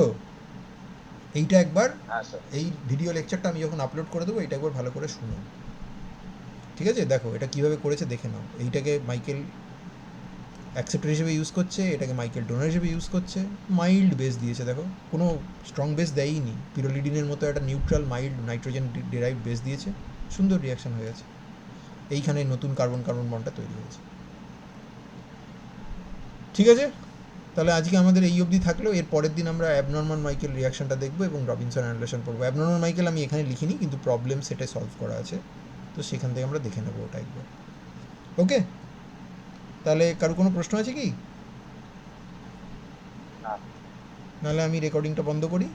এইটা একবার, হ্যাঁ স্যার। এই ভিডিও লেকচারটা আমি যখন আপলোড করে দেবো এটা একবার ভালো করে শুনো, ঠিক আছে? দেখো এটা কীভাবে করেছে দেখে নাও। এইটাকে মাইকেল অ্যাকসেপ্টার হিসেবে ইউজ করছে, এটাকে মাইকেল ডোনার হিসেবে ইউজ করছে। মাইল্ড বেস দিয়েছে, দেখো কোনো স্ট্রং বেস দেয়ই নি, পিরোলিডিনের মতো একটা neutral mild nitrogen derive base দিয়েছে, সুন্দর রিয়াকশন হয়ে গেছে, এইখানে নতুন কার্বন বন্ডটা তৈরি হয়েছে। ঠিক আছে, তাহলে আজকে আমাদের এই অবধি থাকলেও, এর পরের দিন আমরা অ্যাবনর্মাল মাইকেল রিয়াকশনটা দেখবো এবং রবিনসন অ্যানালেশন পড়বো। অ্যাবনর্মাল মাইকেল আমি এখানে লিখিনি, কিন্তু প্রবলেম সেটে সলভ করা আছে, তো সেখান থেকে আমরা দেখে নেবো ওটা একবার। ওকে, তাহলে কারো কোনো প্রশ্ন আছে কি? না। নাহলে আমি রেকর্ডিংটা বন্ধ করি।